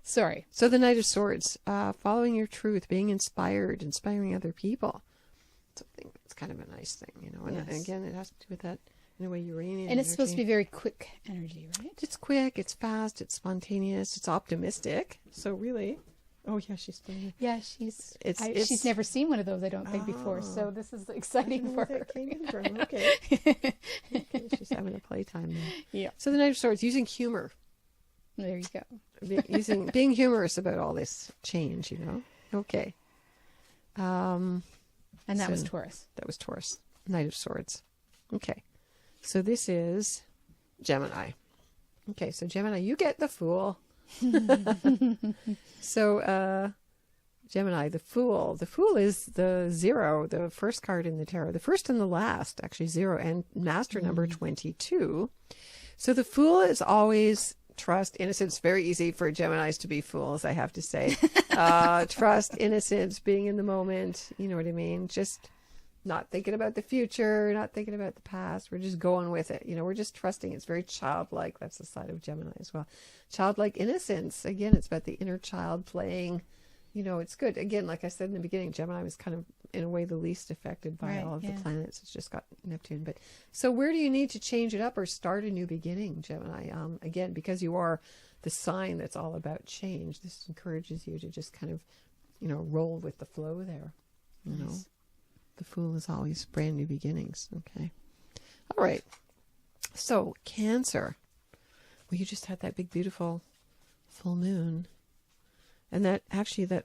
Sorry. So the Knight of Swords, following your truth, being inspired, inspiring other people. Something it's kind of a nice thing, you know. And again, it has to do with that, in a way, Uranian And it's energy. supposed to be very quick energy, right? It's quick, it's fast, it's spontaneous, it's optimistic. So really, oh yeah, she's playing. Yeah, she's never seen one of those, I don't think, before. So this is exciting for her. Okay. Okay, she's having a playtime there. Yeah. So the Knight of Swords, using humor. There you go. Being humorous about all this change, you know. Okay. And that was Taurus. That was Taurus. Knight of Swords. Okay. So this is Gemini. Okay, so Gemini, you get the Fool. So Gemini, the Fool. The Fool is the 0, the first card in the tarot. The first and the last, actually 0, and master number 22. So the Fool is always trust, innocence. Very easy for Geminis to be fools, I have to say. Trust, innocence, being in the moment. You know what I mean? Just not thinking about the future, not thinking about the past. We're just going with it. You know, we're just trusting. It's very childlike. That's the side of Gemini as well. Childlike innocence. Again, it's about the inner child playing. You know, it's good. Again, like I said in the beginning, Gemini was kind of, in a way, the least affected by all of the planets. It's just got Neptune. But so where do you need to change it up or start a new beginning, Gemini? Again, because you are the sign that's all about change, this encourages you to just kind of, you know, roll with the flow there. You know, the Fool is always brand new beginnings. Okay. All right. So Cancer. Well, you just had that big, beautiful full moon. And that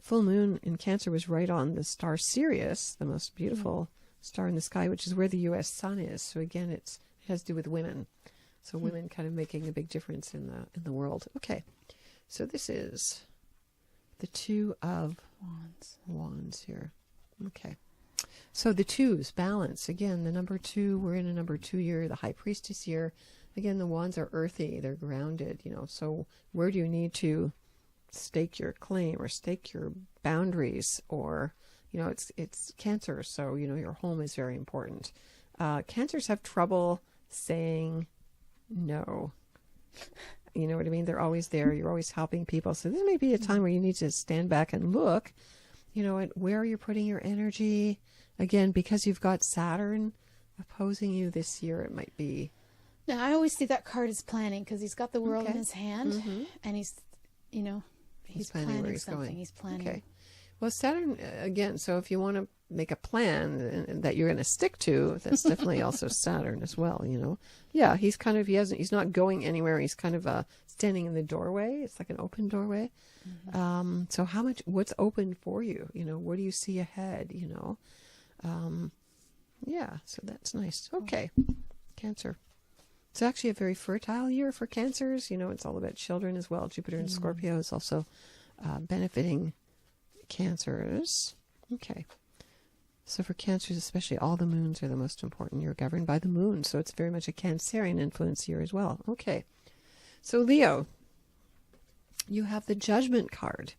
full moon in Cancer was right on the star Sirius, the most beautiful star in the sky, which is where the U.S. sun is. So again, it has to do with women. So women kind of making a big difference in the world. Okay, so this is the Two of Wands here. Okay, so the twos, balance. Again, the number 2. We're in a number 2 year, the High Priestess year. Again, the wands are earthy. They're grounded. You know, so where do you need to stake your claim or stake your boundaries? Or, you know, it's Cancer, so, you know, your home is very important. Cancers have trouble saying no. You know what I mean? They're always there. You're always helping people. So this may be a time where you need to stand back and look, you know, at where you're putting your energy. Again, because you've got Saturn opposing you this year, it might be. Now, I always see that card as planning, because he's got the world in his hand, and he's, you know, he's planning where he's something. going. He's planning. Okay. Well, Saturn, again, so if you want to make a plan that you're going to stick to, that's definitely also Saturn as well, you know. Yeah, he's kind of, he's not going anywhere. He's kind of standing in the doorway. It's like an open doorway. So what's open for you? You know, what do you see ahead, you know? Yeah, so that's nice. Okay, Cancer. It's actually a very fertile year for Cancers. You know, it's all about children as well. Jupiter in Scorpio is also benefiting Cancers. Okay. So for Cancers especially, all the moons are the most important. You're governed by the moon, so it's very much a Cancerian influence year as well. Okay. So Leo, you have the Judgment card.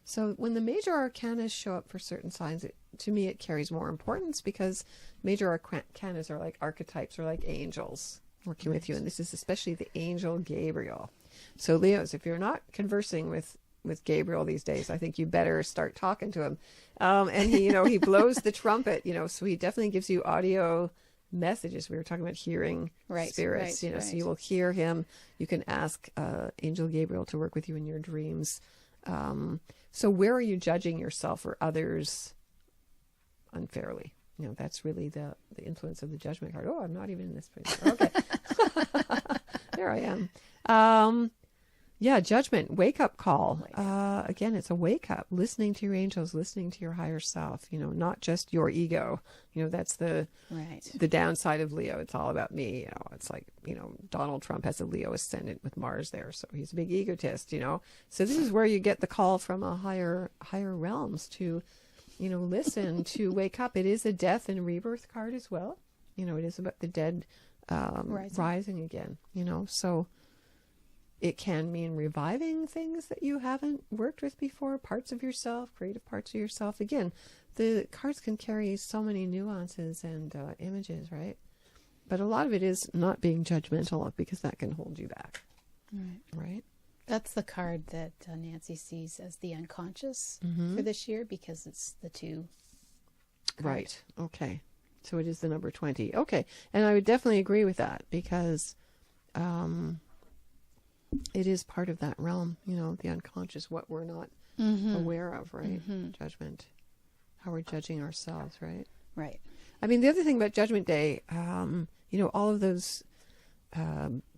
So when the major arcanas show up for certain signs, to me it carries more importance, because major arcanas are like archetypes or like angels working with you. And this is especially the angel Gabriel. So Leos, if you're not conversing with Gabriel these days, I think you better start talking to him. And he, you know, he blows the trumpet, you know, so he definitely gives you audio messages. We were talking about hearing spirits, you know, so you will hear him. You can ask Angel Gabriel to work with you in your dreams. So where are you judging yourself or others unfairly? You know, that's really the influence of the Judgment card. Oh, I'm not even in this place. Okay. There I am. Yeah, Judgment, wake up call. Again, it's a wake up, listening to your angels, listening to your higher self, you know, not just your ego. You know, that's the downside of Leo. It's all about me. You know, it's like, you know, Donald Trump has a Leo ascendant with Mars there. So he's a big egotist, you know. So this is where you get the call from a higher realms to, you know, listen, to wake up. It is a death and rebirth card as well. You know, it is about the dead rising again, you know. So it can mean reviving things that you haven't worked with before, parts of yourself, creative parts of yourself. Again, the cards can carry so many nuances and images, right? But a lot of it is not being judgmental, because that can hold you back, right? That's the card that Nancy sees as the unconscious for this year, because it's the 2. Right. Okay. So it is the number 20. Okay. And I would definitely agree with that, because it is part of that realm, you know, the unconscious, what we're not aware of, right? Judgment, how we're judging ourselves, right? Right. I mean, the other thing about Judgment Day, you know, all of those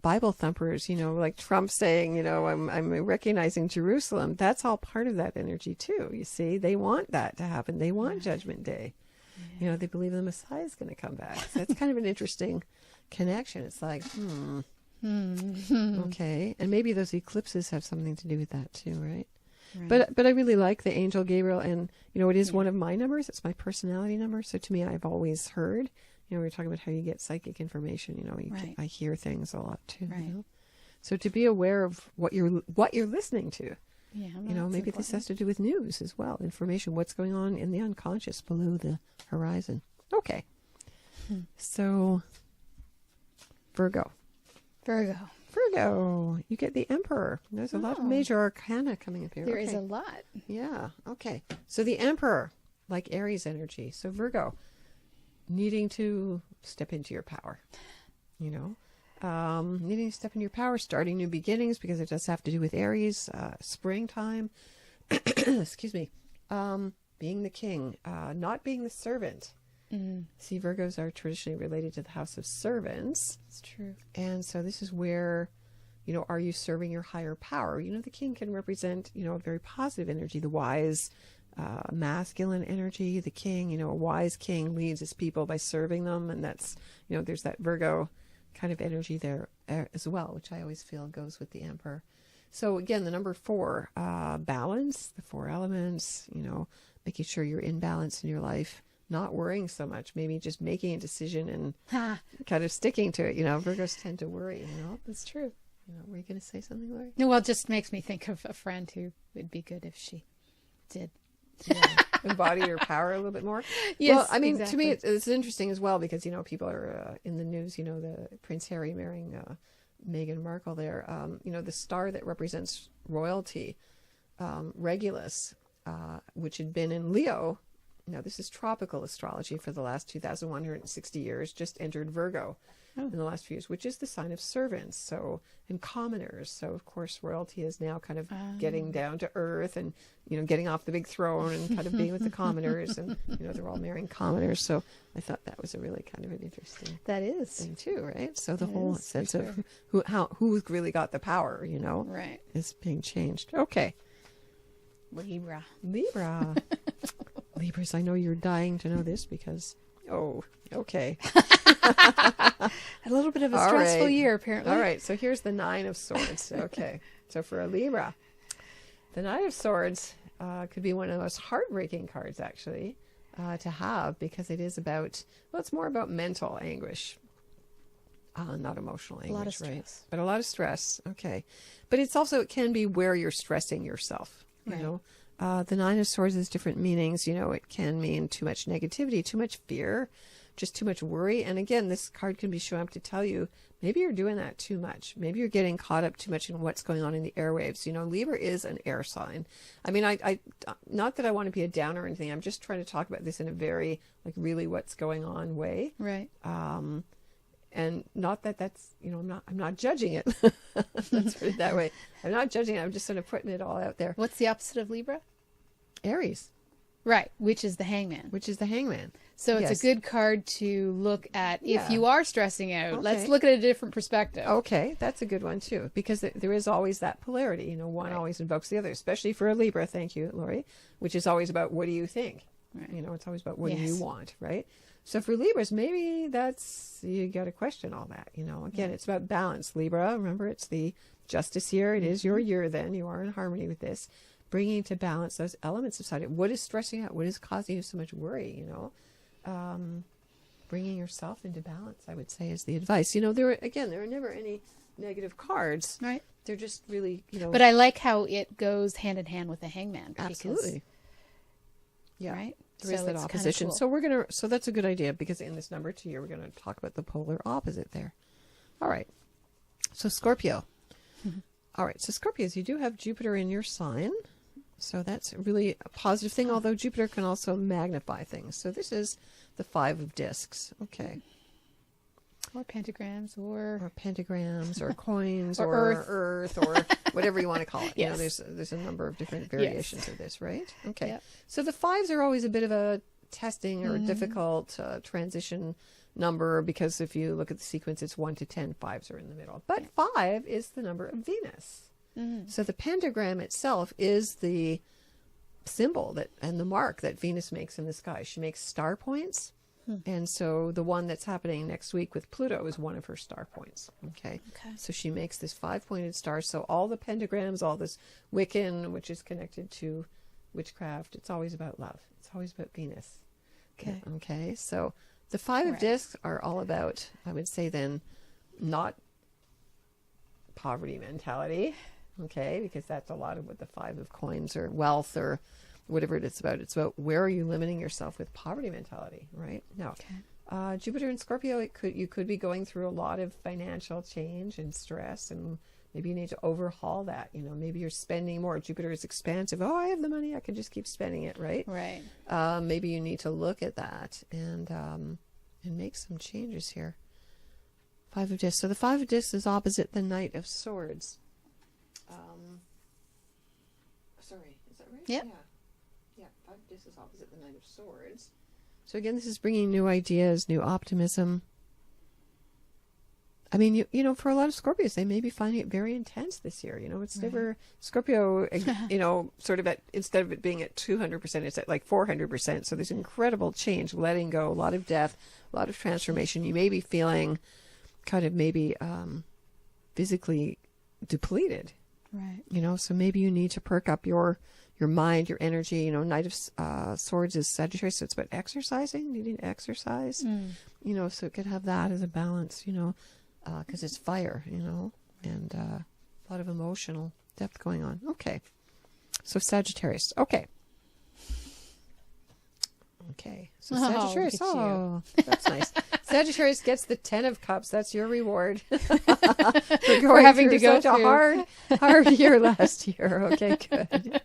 Bible thumpers, you know, like Trump saying, you know, I'm recognizing Jerusalem. That's all part of that energy too. You see, they want that to happen. They want Judgment Day. Yeah. You know, they believe the Messiah is going to come back. So it's kind of an interesting connection. It's like, okay. And maybe those eclipses have something to do with that too, right? But I really like the angel Gabriel, and you know, it is one of my numbers. It's my personality number. So to me, I've always heard, you know, we were talking about how you get psychic information, you know, I hear things a lot too. You know? So to be aware of what you're listening to, you know, maybe this has to do with news as well, information, what's going on in the unconscious below the horizon. Okay. So Virgo, you get the Emperor. There's a lot of major arcana coming up here. There is a lot. Yeah. Okay. So the Emperor, like Aries energy. So Virgo, needing to step into your power, you know, needing to step into your power, starting new beginnings, because it does have to do with Aries, springtime, excuse me, being the king, not being the servant. See, Virgos are traditionally related to the house of servants. It's true. And so this is where, you know, are you serving your higher power? You know, the king can represent, you know, a very positive energy, the wise, masculine energy. The king, you know, a wise king leads his people by serving them. And that's, you know, there's that Virgo kind of energy there as well, which I always feel goes with the Emperor. So again, the number 4, balance, the 4 elements, you know, making sure you're in balance in your life. Not worrying so much, maybe just making a decision and kind of sticking to it. You know, Virgos tend to worry, you know. That's true. You know, were you going to say something, Laurie? No, well, it just makes me think of a friend who would be good if she did. Embody your power a little bit more. Yes, well, I mean, exactly. to me, it's interesting as well, because, you know, people are in the news, you know, the Prince Harry marrying Meghan Markle there. You know, the star that represents royalty, Regulus, which had been in Leo. Now, this is tropical astrology for the last 2,160 years, just entered Virgo in the last few years, which is the sign of servants, so, and commoners. So, of course, royalty is now kind of getting down to earth and, you know, getting off the big throne and kind of being with the commoners. And, you know, they're all marrying commoners. So I thought that was a really kind of an interesting thing too, right? So the whole sense of who's really got the power, you know, is being changed. Okay. Libra. Libras, I know you're dying to know this because, okay. A little bit of a stressful year, apparently. All right, so here's the 9 of Swords. Okay, so for a Libra, the 9 of Swords could be one of the most heartbreaking cards, actually, to have, because it is about, well, it's more about mental anguish. Not emotional anguish, a lot of stress. Right? But a lot of stress, okay. But it's also, it can be where you're stressing yourself, you know. The 9 of Swords has different meanings. You know, it can mean too much negativity, too much fear, just too much worry. And again, this card can be showing up to tell you, maybe you're doing that too much. Maybe you're getting caught up too much in what's going on in the airwaves. You know, Libra is an air sign. I mean, I not that I want to be a downer or anything. I'm just trying to talk about this in a very, like, really what's going on way. Right. And not that that's, you know, I'm not judging it. Let's put it that way. I'm not judging it. I'm just sort of putting it all out there. What's the opposite of Libra? Aries. Right, which is the Hangman. Which is the Hangman. So it's Yes. a good card to look at if Yeah. you are stressing out. Okay. Let's look at a different perspective. Okay, that's a good one too, because there is always that polarity. You know, one always invokes the other, especially for a Libra. Thank you, Laurie. Which is always about what do you think? Right. You know, it's always about what do Yes. you want, right? So for Libras, maybe that's, you got to question all that. You know, again, it's about balance. Libra, remember, it's the justice year. It is your year. Then you are in harmony with this, bringing to balance those elements of Saturn. What is stressing out? What is causing you so much worry? You know. Bringing yourself into balance, I would say, is the advice. You know, there are never any negative cards. Right. They're just really, you know. But I like how it goes hand in hand with the Hangman. Because, Absolutely. Yeah. Right? There is So that it's kinda opposition. cool. So that's a good idea, because in this number 2 year, we're going to talk about the polar opposite there. All right. So Scorpio. All right. So Scorpios, you do have Jupiter in your sign. So that's really a positive thing, although Jupiter can also magnify things. So this is the 5 of discs. Okay. Or pentagrams, or Pentagrams, or coins, Or or earth, or whatever you want to call it. You know, Yes. there's a number of different variations of this, right? Okay. Yep. So the 5s are always a bit of a testing or difficult transition number, because if you look at the sequence, it's 1 to 10, 5s are in the middle. But 5 is the number of Venus. So the pentagram itself is the symbol that and the mark that Venus makes in the sky. She makes star points. And so the one that's happening next week with Pluto is one of her star points. Okay. So she makes this 5-pointed star. So all the pentagrams, all this Wiccan, which is connected to witchcraft, it's always about love. It's always about Venus. Okay. Okay. So the 5 of Right. discs are all about, I would say then, not poverty mentality. Okay, because that's a lot of what the 5 of coins or wealth or whatever it's about. It's about where are you limiting yourself with poverty mentality, right? Now, Jupiter and Scorpio, you could be going through a lot of financial change and stress, and maybe you need to overhaul that. You know, maybe you're spending more. Jupiter is expansive. Oh, I have the money, I can just keep spending it, right? right. Maybe you need to look at that and make some changes here. 5 of discs. So the 5 of discs is opposite the Knight of Swords. Sorry, is that right? Yep. Yeah, 5 of discs is opposite the Knight of Swords. So again, this is bringing new ideas, new optimism. I mean, you know, for a lot of Scorpios, they may be finding it very intense this year. You know, it's never Scorpio, you know, sort of at, instead of it being at 200%, it's at like 400%. So there's incredible change, letting go, a lot of death, a lot of transformation. You may be feeling kind of maybe physically depleted. Right. You know, so maybe you need to perk up your mind, your energy. You know, Knight of Swords is Sagittarius, so it's about exercising, needing to exercise. You know, so it could have that as a balance, you know, because it's fire, you know, and a lot of emotional depth going on. Okay. So Sagittarius. Okay. Okay. So Oh, Sagittarius. look at you. Oh, that's nice. Sagittarius gets the 10 of Cups. That's your reward for having to go such a through. hard year last year. Okay, good.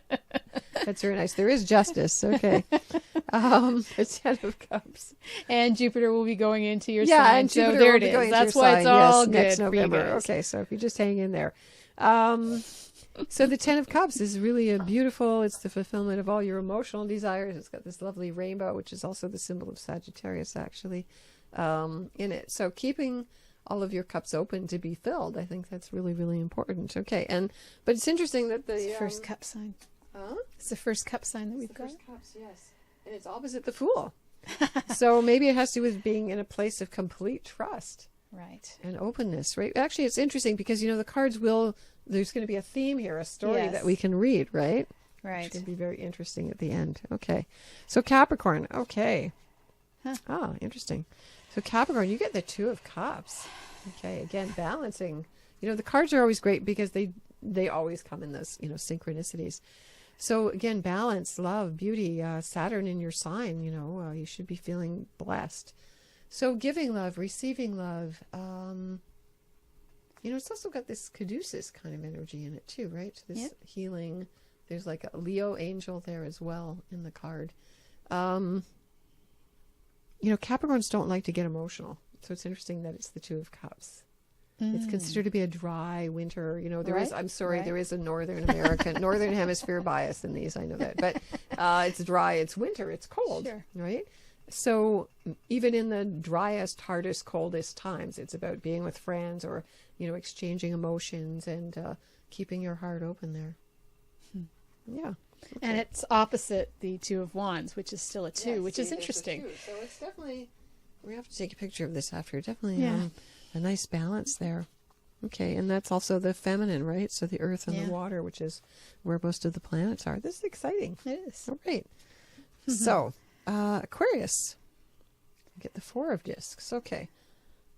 That's very nice. There is justice. Okay. The 10 of Cups. And Jupiter will be going into your Yeah, sign. and Jupiter so there will it be is. going into That's your why sign, it's all yes, good next for you November. guys. Okay, so if you just hang in there. So the 10 of Cups is really a beautiful, it's the fulfillment of all your emotional desires. It's got this lovely rainbow, which is also the symbol of Sagittarius, actually, in it. So keeping all of your cups open to be filled, I think that's really, really important. Okay, but it's interesting that It's the first cup sign. It's the first cup sign that we've got. First cups, yes. And it's opposite the Fool. So maybe it has to do with being in a place of complete trust. Right. And openness, right? Actually, it's interesting because, you know, the cards there's going to be a theme here, a story Yes. that we can read, right? Right. It's going to be very interesting at the end. Okay. So Capricorn. Okay. Oh, interesting. So Capricorn, you get the 2 of Cups. Okay. Again, balancing. You know, the cards are always great because they always come in those, you know, synchronicities. So again, balance, love, beauty, Saturn in your sign, you know, you should be feeling blessed. So giving love, receiving love, you know, it's also got this caduceus kind of energy in it too, right? This healing. There's like a Leo angel there as well in the card. You know, Capricorns don't like to get emotional. So it's interesting that it's the 2 of Cups. It's considered to be a dry winter. You know, there is a Northern American, Northern Hemisphere bias in these. I know that. But It's dry, it's winter, it's cold, Sure. right? So even in the driest, hardest, coldest times, it's about being with friends or, exchanging emotions and keeping your heart open there. Yeah. And it's opposite the Two of Wands, which is still a 2, Yeah, which see, is there's a interesting. 2. So it's definitely, we have to take a picture of this after. Definitely Yeah. a nice balance there. Okay, and that's also the feminine, right? So the earth and Yeah. the water, which is where most of the planets are. This is exciting. It is. All right. So, Aquarius. Get the 4 of discs. Okay.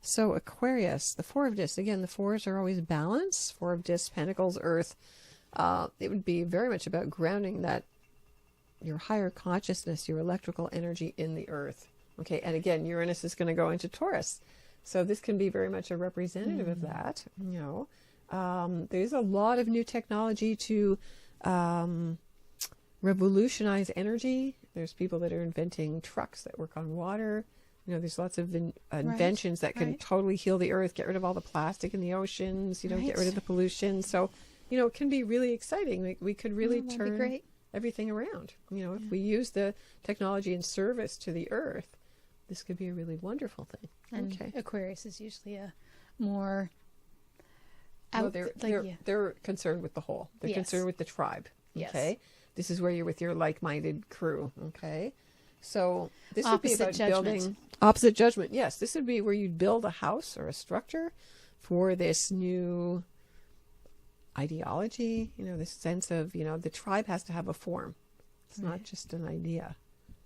So Aquarius, the 4 of discs. Again, the 4s are always balance. 4 of discs, pentacles, earth. It would be very much about grounding that your higher consciousness, your electrical energy in the earth. Okay, and again, Uranus is going to go into Taurus. So this can be very much a representative of that. There's a lot of new technology to revolutionize energy. There's people that are inventing trucks that work on water. There's lots of inventions that can totally heal the earth, get rid of all the plastic in the oceans, get rid of the pollution. So, it can be really exciting. We could really turn everything around. If we use the technology in service to the earth, this could be a really wonderful thing. And Aquarius is usually a more they're concerned with the whole. They're concerned with the tribe. Okay. Yes. This is where you're with your like-minded crew. Okay. So this would be Opposite about judgment. building opposite judgment. Yes, this would be where you'd build a house or a structure for this new ideology. This sense of the tribe has to have a form. It's not just an idea.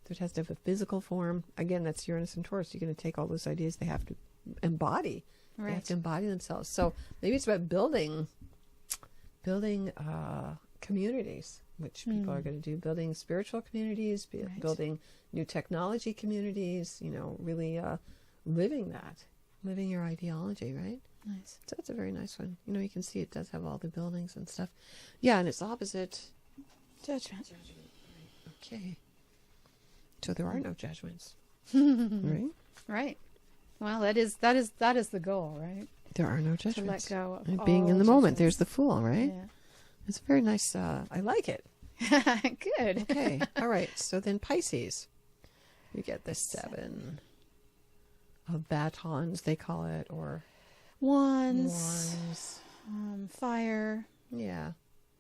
It has to have a physical form. Again, that's Uranus and Taurus. You're going to take all those ideas. They have to embody. Right. They have to embody themselves. So maybe it's about building communities, which people are going to do. Building spiritual communities, building new technology communities. Really living your ideology, right? Nice. So that's a very nice one. You can see it does have all the buildings and stuff. Yeah, and it's opposite Judgment. Okay. So there are no judgments, right? Right. Well, that is the goal, right? There are no judgments. To let go of And all being in the moment. judgments. There's the Fool, right? Yeah. It's a very nice. I like it. Good. Okay. All right. So then Pisces, you get the 7 of batons, they call it, or Wands. Fire. Yeah.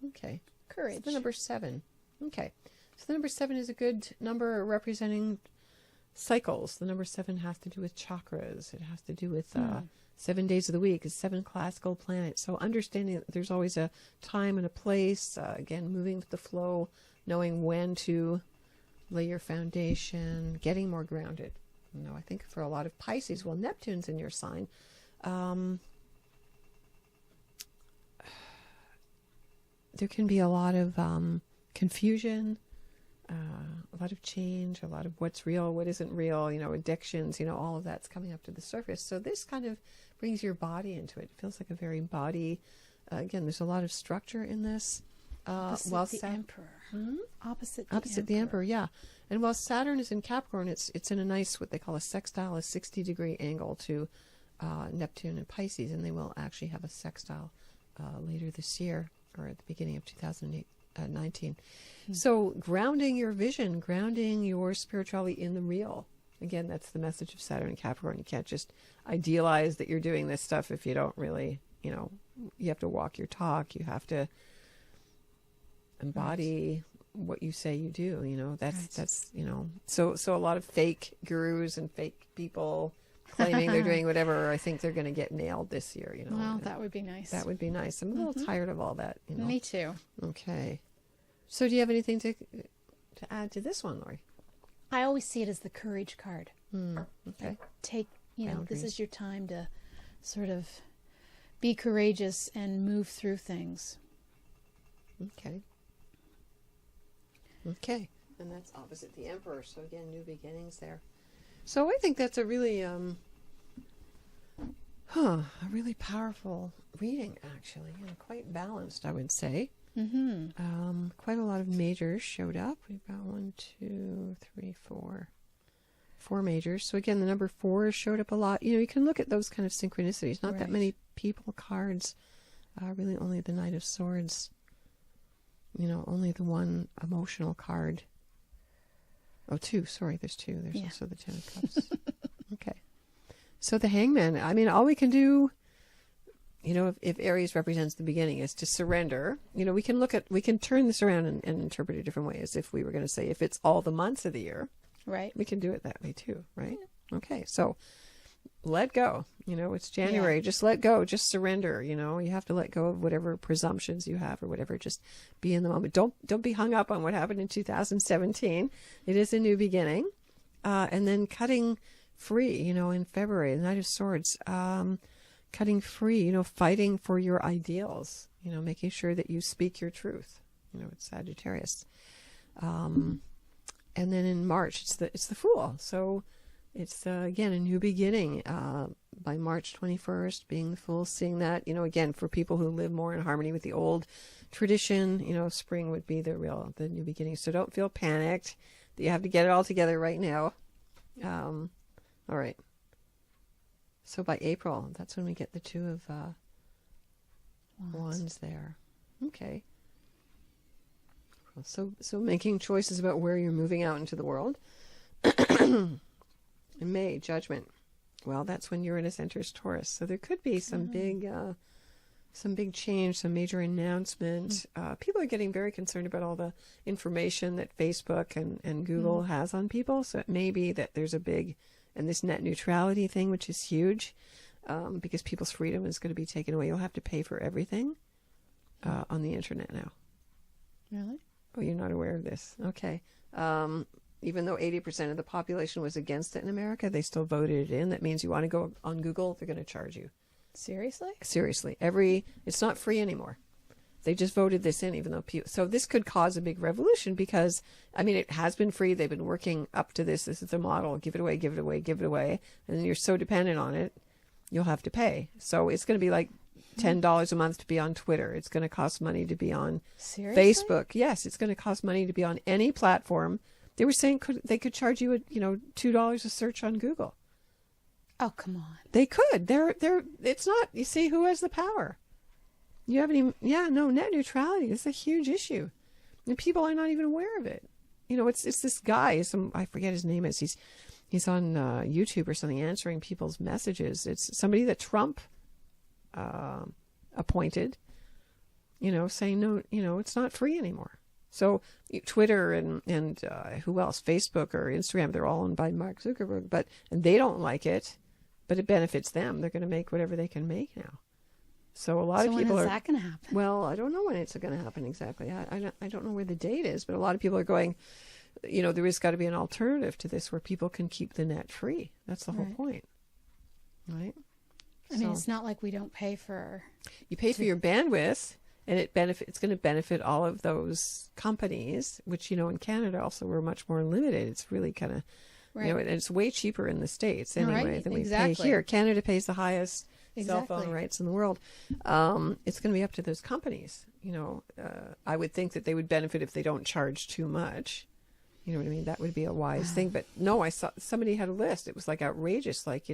Okay. Courage. So the number 7. Okay. So the number 7 is a good number representing cycles. The number 7 has to do with chakras. It has to do with 7 days of the week. It's 7 classical planets. So understanding that there's always a time and a place. Again, moving with the flow, knowing when to lay your foundation, getting more grounded. I think for a lot of Pisces, well, Neptune's in your sign. There can be a lot of confusion, a lot of change, a lot of what's real, what isn't real, addictions, all of that's coming up to the surface. So this kind of brings your body into it. It feels like a very body. Again, there's a lot of structure in this. Opposite the Emperor. Opposite the Emperor, yeah. And while Saturn is in Capricorn, it's in a nice, what they call a sextile, a 60-degree angle to Neptune and Pisces, and they will actually have a sextile later this year, or at the beginning of 2019. So grounding your vision, grounding your spirituality in the real. Again, that's the message of Saturn and Capricorn. You can't just idealize that you're doing this stuff if you don't really, you have to walk your talk. You have to embody what you say you do. That's so a lot of fake gurus and fake people claiming they're doing whatever. I think they're going to get nailed this year. Well, that would be nice. That would be nice. I'm a little tired of all that. Me too. Okay. So do you have anything to add to this one, Laurie? I always see it as the courage card. Okay. Take, this Boundaries. is your time to sort of be courageous and move through things. Okay. Okay. And that's opposite the Emperor. So again, new beginnings there. So I think that's a really, a really powerful reading, actually, and quite balanced, I would say. Quite a lot of majors showed up. We've got 4 majors. So again, the number 4 showed up a lot. You can look at those kind of synchronicities. Not that many people cards. Really only the Knight of Swords. Only the one emotional card Oh, two. Sorry, there's two. There's Yeah. also the Ten of Cups. Okay. So the Hangman, I mean, all we can do, if Aries represents the beginning, is to surrender. We can turn this around and interpret it different ways. If we were going to say, if it's all the months of the year, Right. we can do it that way too, right? Okay. So let go. It's January. Yeah. Just let go. Just surrender. You have to let go of whatever presumptions you have or whatever. Just be in the moment. Don't be hung up on what happened in 2017. It is a new beginning. And then cutting free, in February, the Knight of Swords, cutting free, fighting for your ideals, making sure that you speak your truth. It's Sagittarius. And then in March, it's the Fool. So it's, again, a new beginning. By March 21st, being the Fool, seeing that, again, for people who live more in harmony with the old tradition, spring would be the new beginning. So don't feel panicked that you have to get it all together right now. All right. So by April, that's when we get the Two of Wands there. Okay. So making choices about where you're moving out into the world. In May, Judgment. Well, that's when Uranus enters Taurus. So there could be some big change, some major announcement. People are getting very concerned about all the information that Facebook and Google has on people. So it may be that there's and this net neutrality thing, which is huge, because people's freedom is going to be taken away. You'll have to pay for everything on the internet now. Really? Oh, you're not aware of this. Okay. Even though 80% of the population was against it in America, they still voted it in. That means you want to go on Google, they're going to charge you. Seriously? Seriously. It's not free anymore. They just voted this in, even though so this could cause a big revolution because, it has been free. They've been working up to this. This is the model. Give it away, give it away, give it away. And then you're so dependent on it, you'll have to pay. So it's going to be like $10 a month to be on Twitter. It's going to cost money to be on Facebook. Yes, it's going to cost money to be on any platform. They were saying they could charge you, $2 a search on Google. Oh, come on. They could. It's not, you see, who has the power? You haven't even, net neutrality is a huge issue. And people are not even aware of it. It's this guy, I forget his name is. He's on YouTube or something answering people's messages. It's somebody that Trump appointed, saying, no, it's not free anymore. So Twitter and who else? Facebook or Instagram, they're all owned by Mark Zuckerberg, and they don't like it, but it benefits them. They're going to make whatever they can make now. So a lot of people when is that going to happen? Well, I don't know when it's going to happen exactly. I don't know where the date is, but a lot of people are going, there has got to be an alternative to this where people can keep the net free. That's the whole point. Right? It's not like we don't pay for... You pay for your bandwidth, and it's going to benefit all of those companies, which, in Canada also we're much more limited. It's really kind of, and it's way cheaper in the States anyway than we pay here. Canada pays the highest cell phone rates in the world. It's going to be up to those companies. I would think that they would benefit if they don't charge too much. You know what I mean? That would be a wise thing. But no, I saw somebody had a list. It was like outrageous. Like,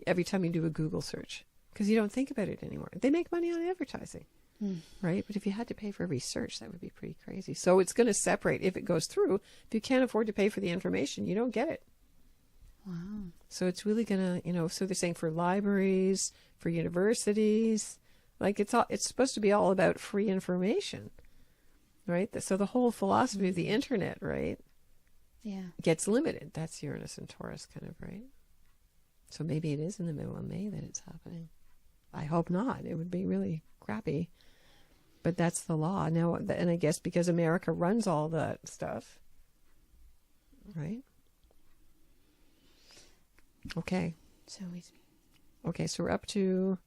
every time you do a Google search, because you don't think about it anymore. They make money on advertising. Right? But if you had to pay for every search, that would be pretty crazy. So it's going to separate if it goes through. If you can't afford to pay for the information, you don't get it. Wow. So it's really going to, so they're saying for libraries, for universities, like it's supposed to be all about free information, right? So the whole philosophy of the internet, right? Yeah. Gets limited. That's Uranus and Taurus kind of, right? So maybe it is in the middle of May that it's happening. I hope not. It would be really crappy. But that's the law now, and I guess because America runs all that stuff, right? Okay. So we're up to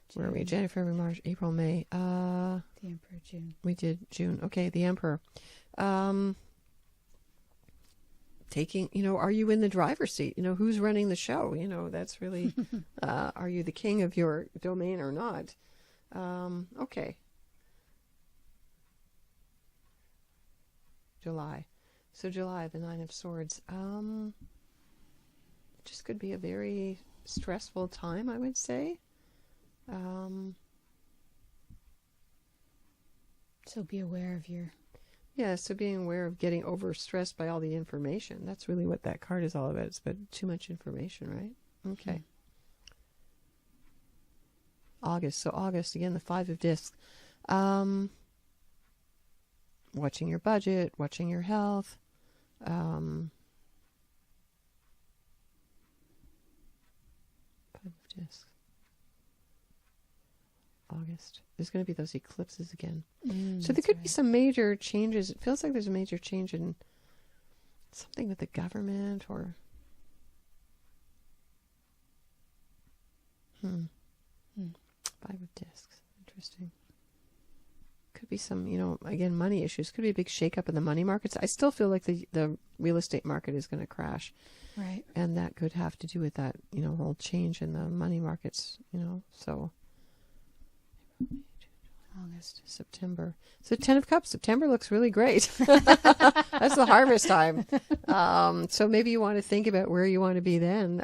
June. Where are we? January, February, March, April, May. The Emperor, June. We did June. Okay, the Emperor. Taking, are you in the driver's seat? Who's running the show? That's really, are you the king of your domain or not? Okay. July. So July, the Nine of Swords. Just could be a very stressful time, I would say. So be aware of your Yeah, so being aware of getting overstressed by all the information. That's really what that card is all about. It's about too much information, right? Okay. August. So August, again, the 5 of discs. Watching your budget, watching your health. 5 of discs. August. There's going to be those eclipses again. So there could be some major changes. It feels like there's a major change in something with the government or... 5 of discs. Interesting. Could be some, again, money issues. Could be a big shakeup in the money markets. I still feel like the real estate market is going to crash. Right. And that could have to do with that, whole change in the money markets, so... August, September. So 10 of Cups, September looks really great. That's the harvest time. So maybe you want to think about where you want to be then,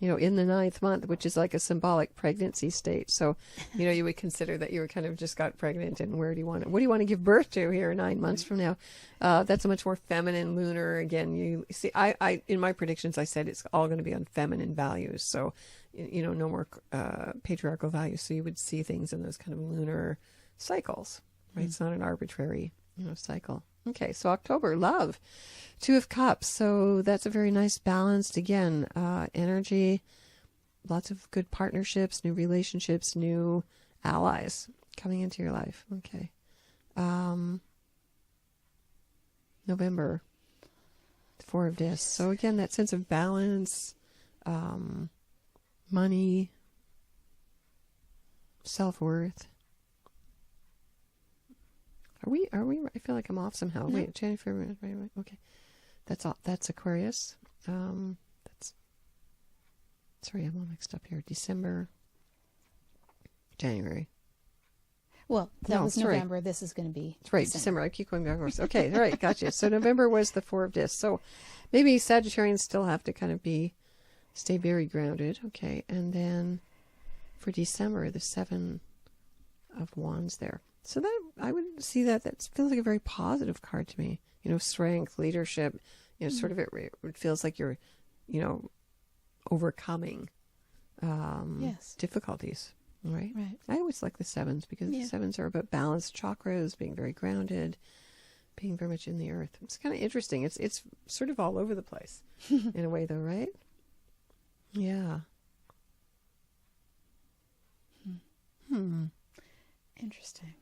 in the 9th month, which is like a symbolic pregnancy state. So, you would consider that you were kind of just got pregnant and what do you want to give birth to here 9 months from now? That's a much more feminine lunar. Again, you see, I in my predictions, I said it's all going to be on feminine values. So, no more patriarchal values. So you would see things in those kind of lunar cycles, right? It's not an arbitrary, cycle. Okay, so October, love, 2 of Cups. So that's a very nice balanced, again, energy, lots of good partnerships, new relationships, new allies coming into your life. Okay. November, 4 of discs. So again, that sense of balance, money, self-worth. Are we, I feel like I'm off somehow. No. Wait, January, February, right. Okay. That's all. That's Aquarius. Sorry, I'm all mixed up here. December, January. Well, that was November. This is going to be That's right, December. I keep going backwards. Okay, all right, gotcha. So November was the 4 of discs. So maybe Sagittarians still have to kind of stay very grounded. Okay, and then for December, the 7 of Wands there. So that I would see that feels like a very positive card to me. Strength, leadership. Sort of it feels like you're, overcoming difficulties. Right. I always like the 7s because the 7s are about balanced chakras, being very grounded, being very much in the earth. It's kind of interesting. It's sort of all over the place in a way, though, right? Yeah. Interesting.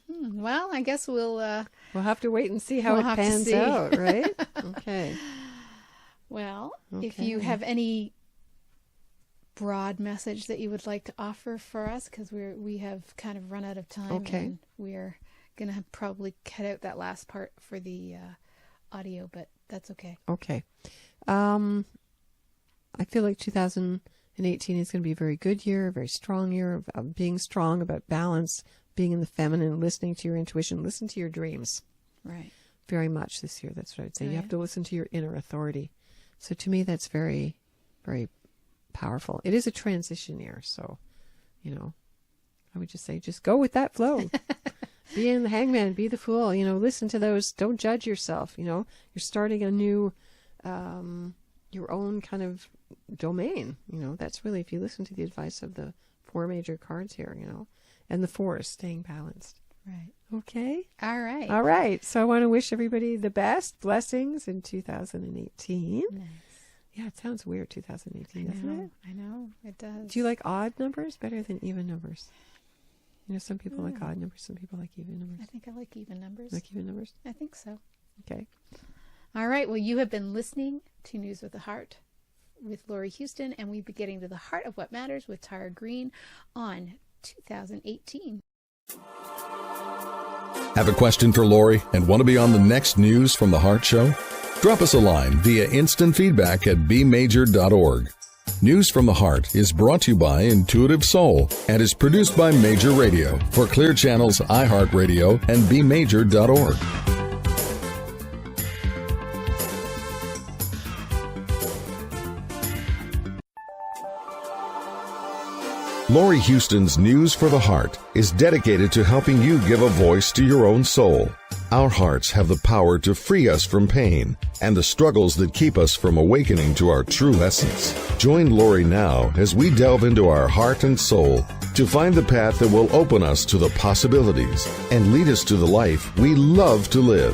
Well, I guess we'll have to wait and see how it pans out, right? Okay. Well, if you have any broad message that you would like to offer for us, because we have kind of run out of time. Okay. And we're going to probably cut out that last part for the audio, but that's okay. Okay. I feel like 2018 is going to be a very good year, a very strong year of being strong, about balance, being in the feminine, listening to your intuition, listen to your dreams. Right. Very much this year. That's what I'd say. Right. You have to listen to your inner authority. So to me, that's very, very powerful. It is a transition year. So, I would just say, just go with that flow. Be in the Hangman, be the Fool, listen to those. Don't judge yourself. You're starting a new, your own kind of domain. That's really, if you listen to the advice of the 4 major cards here, and the 4 is staying balanced. Right. Okay. All right. All right. So I want to wish everybody the best blessings in 2018. Nice. Yeah, it sounds weird, 2018, doesn't it? I know, it does. Do you like odd numbers better than even numbers? Some people like odd numbers, some people like even numbers. I think I like even numbers. Like even numbers? I think so. Okay. All right. Well, you have been listening to News with the Heart with Laurie Huston, and we'll be getting to the heart of what matters with Tara Greene on 2018. Have a question for Laurie and want to be on the next News from the Heart show? Drop us a line via instant feedback at bmajor.org. News from the Heart is brought to you by Intuitive Soul and is produced by Major Radio for Clear Channel's iHeartRadio and bmajor.org. Laurie Huston's News for the Heart is dedicated to helping you give a voice to your own soul. Our hearts have the power to free us from pain and the struggles that keep us from awakening to our true essence. Join Laurie now as we delve into our heart and soul to find the path that will open us to the possibilities and lead us to the life we love to live.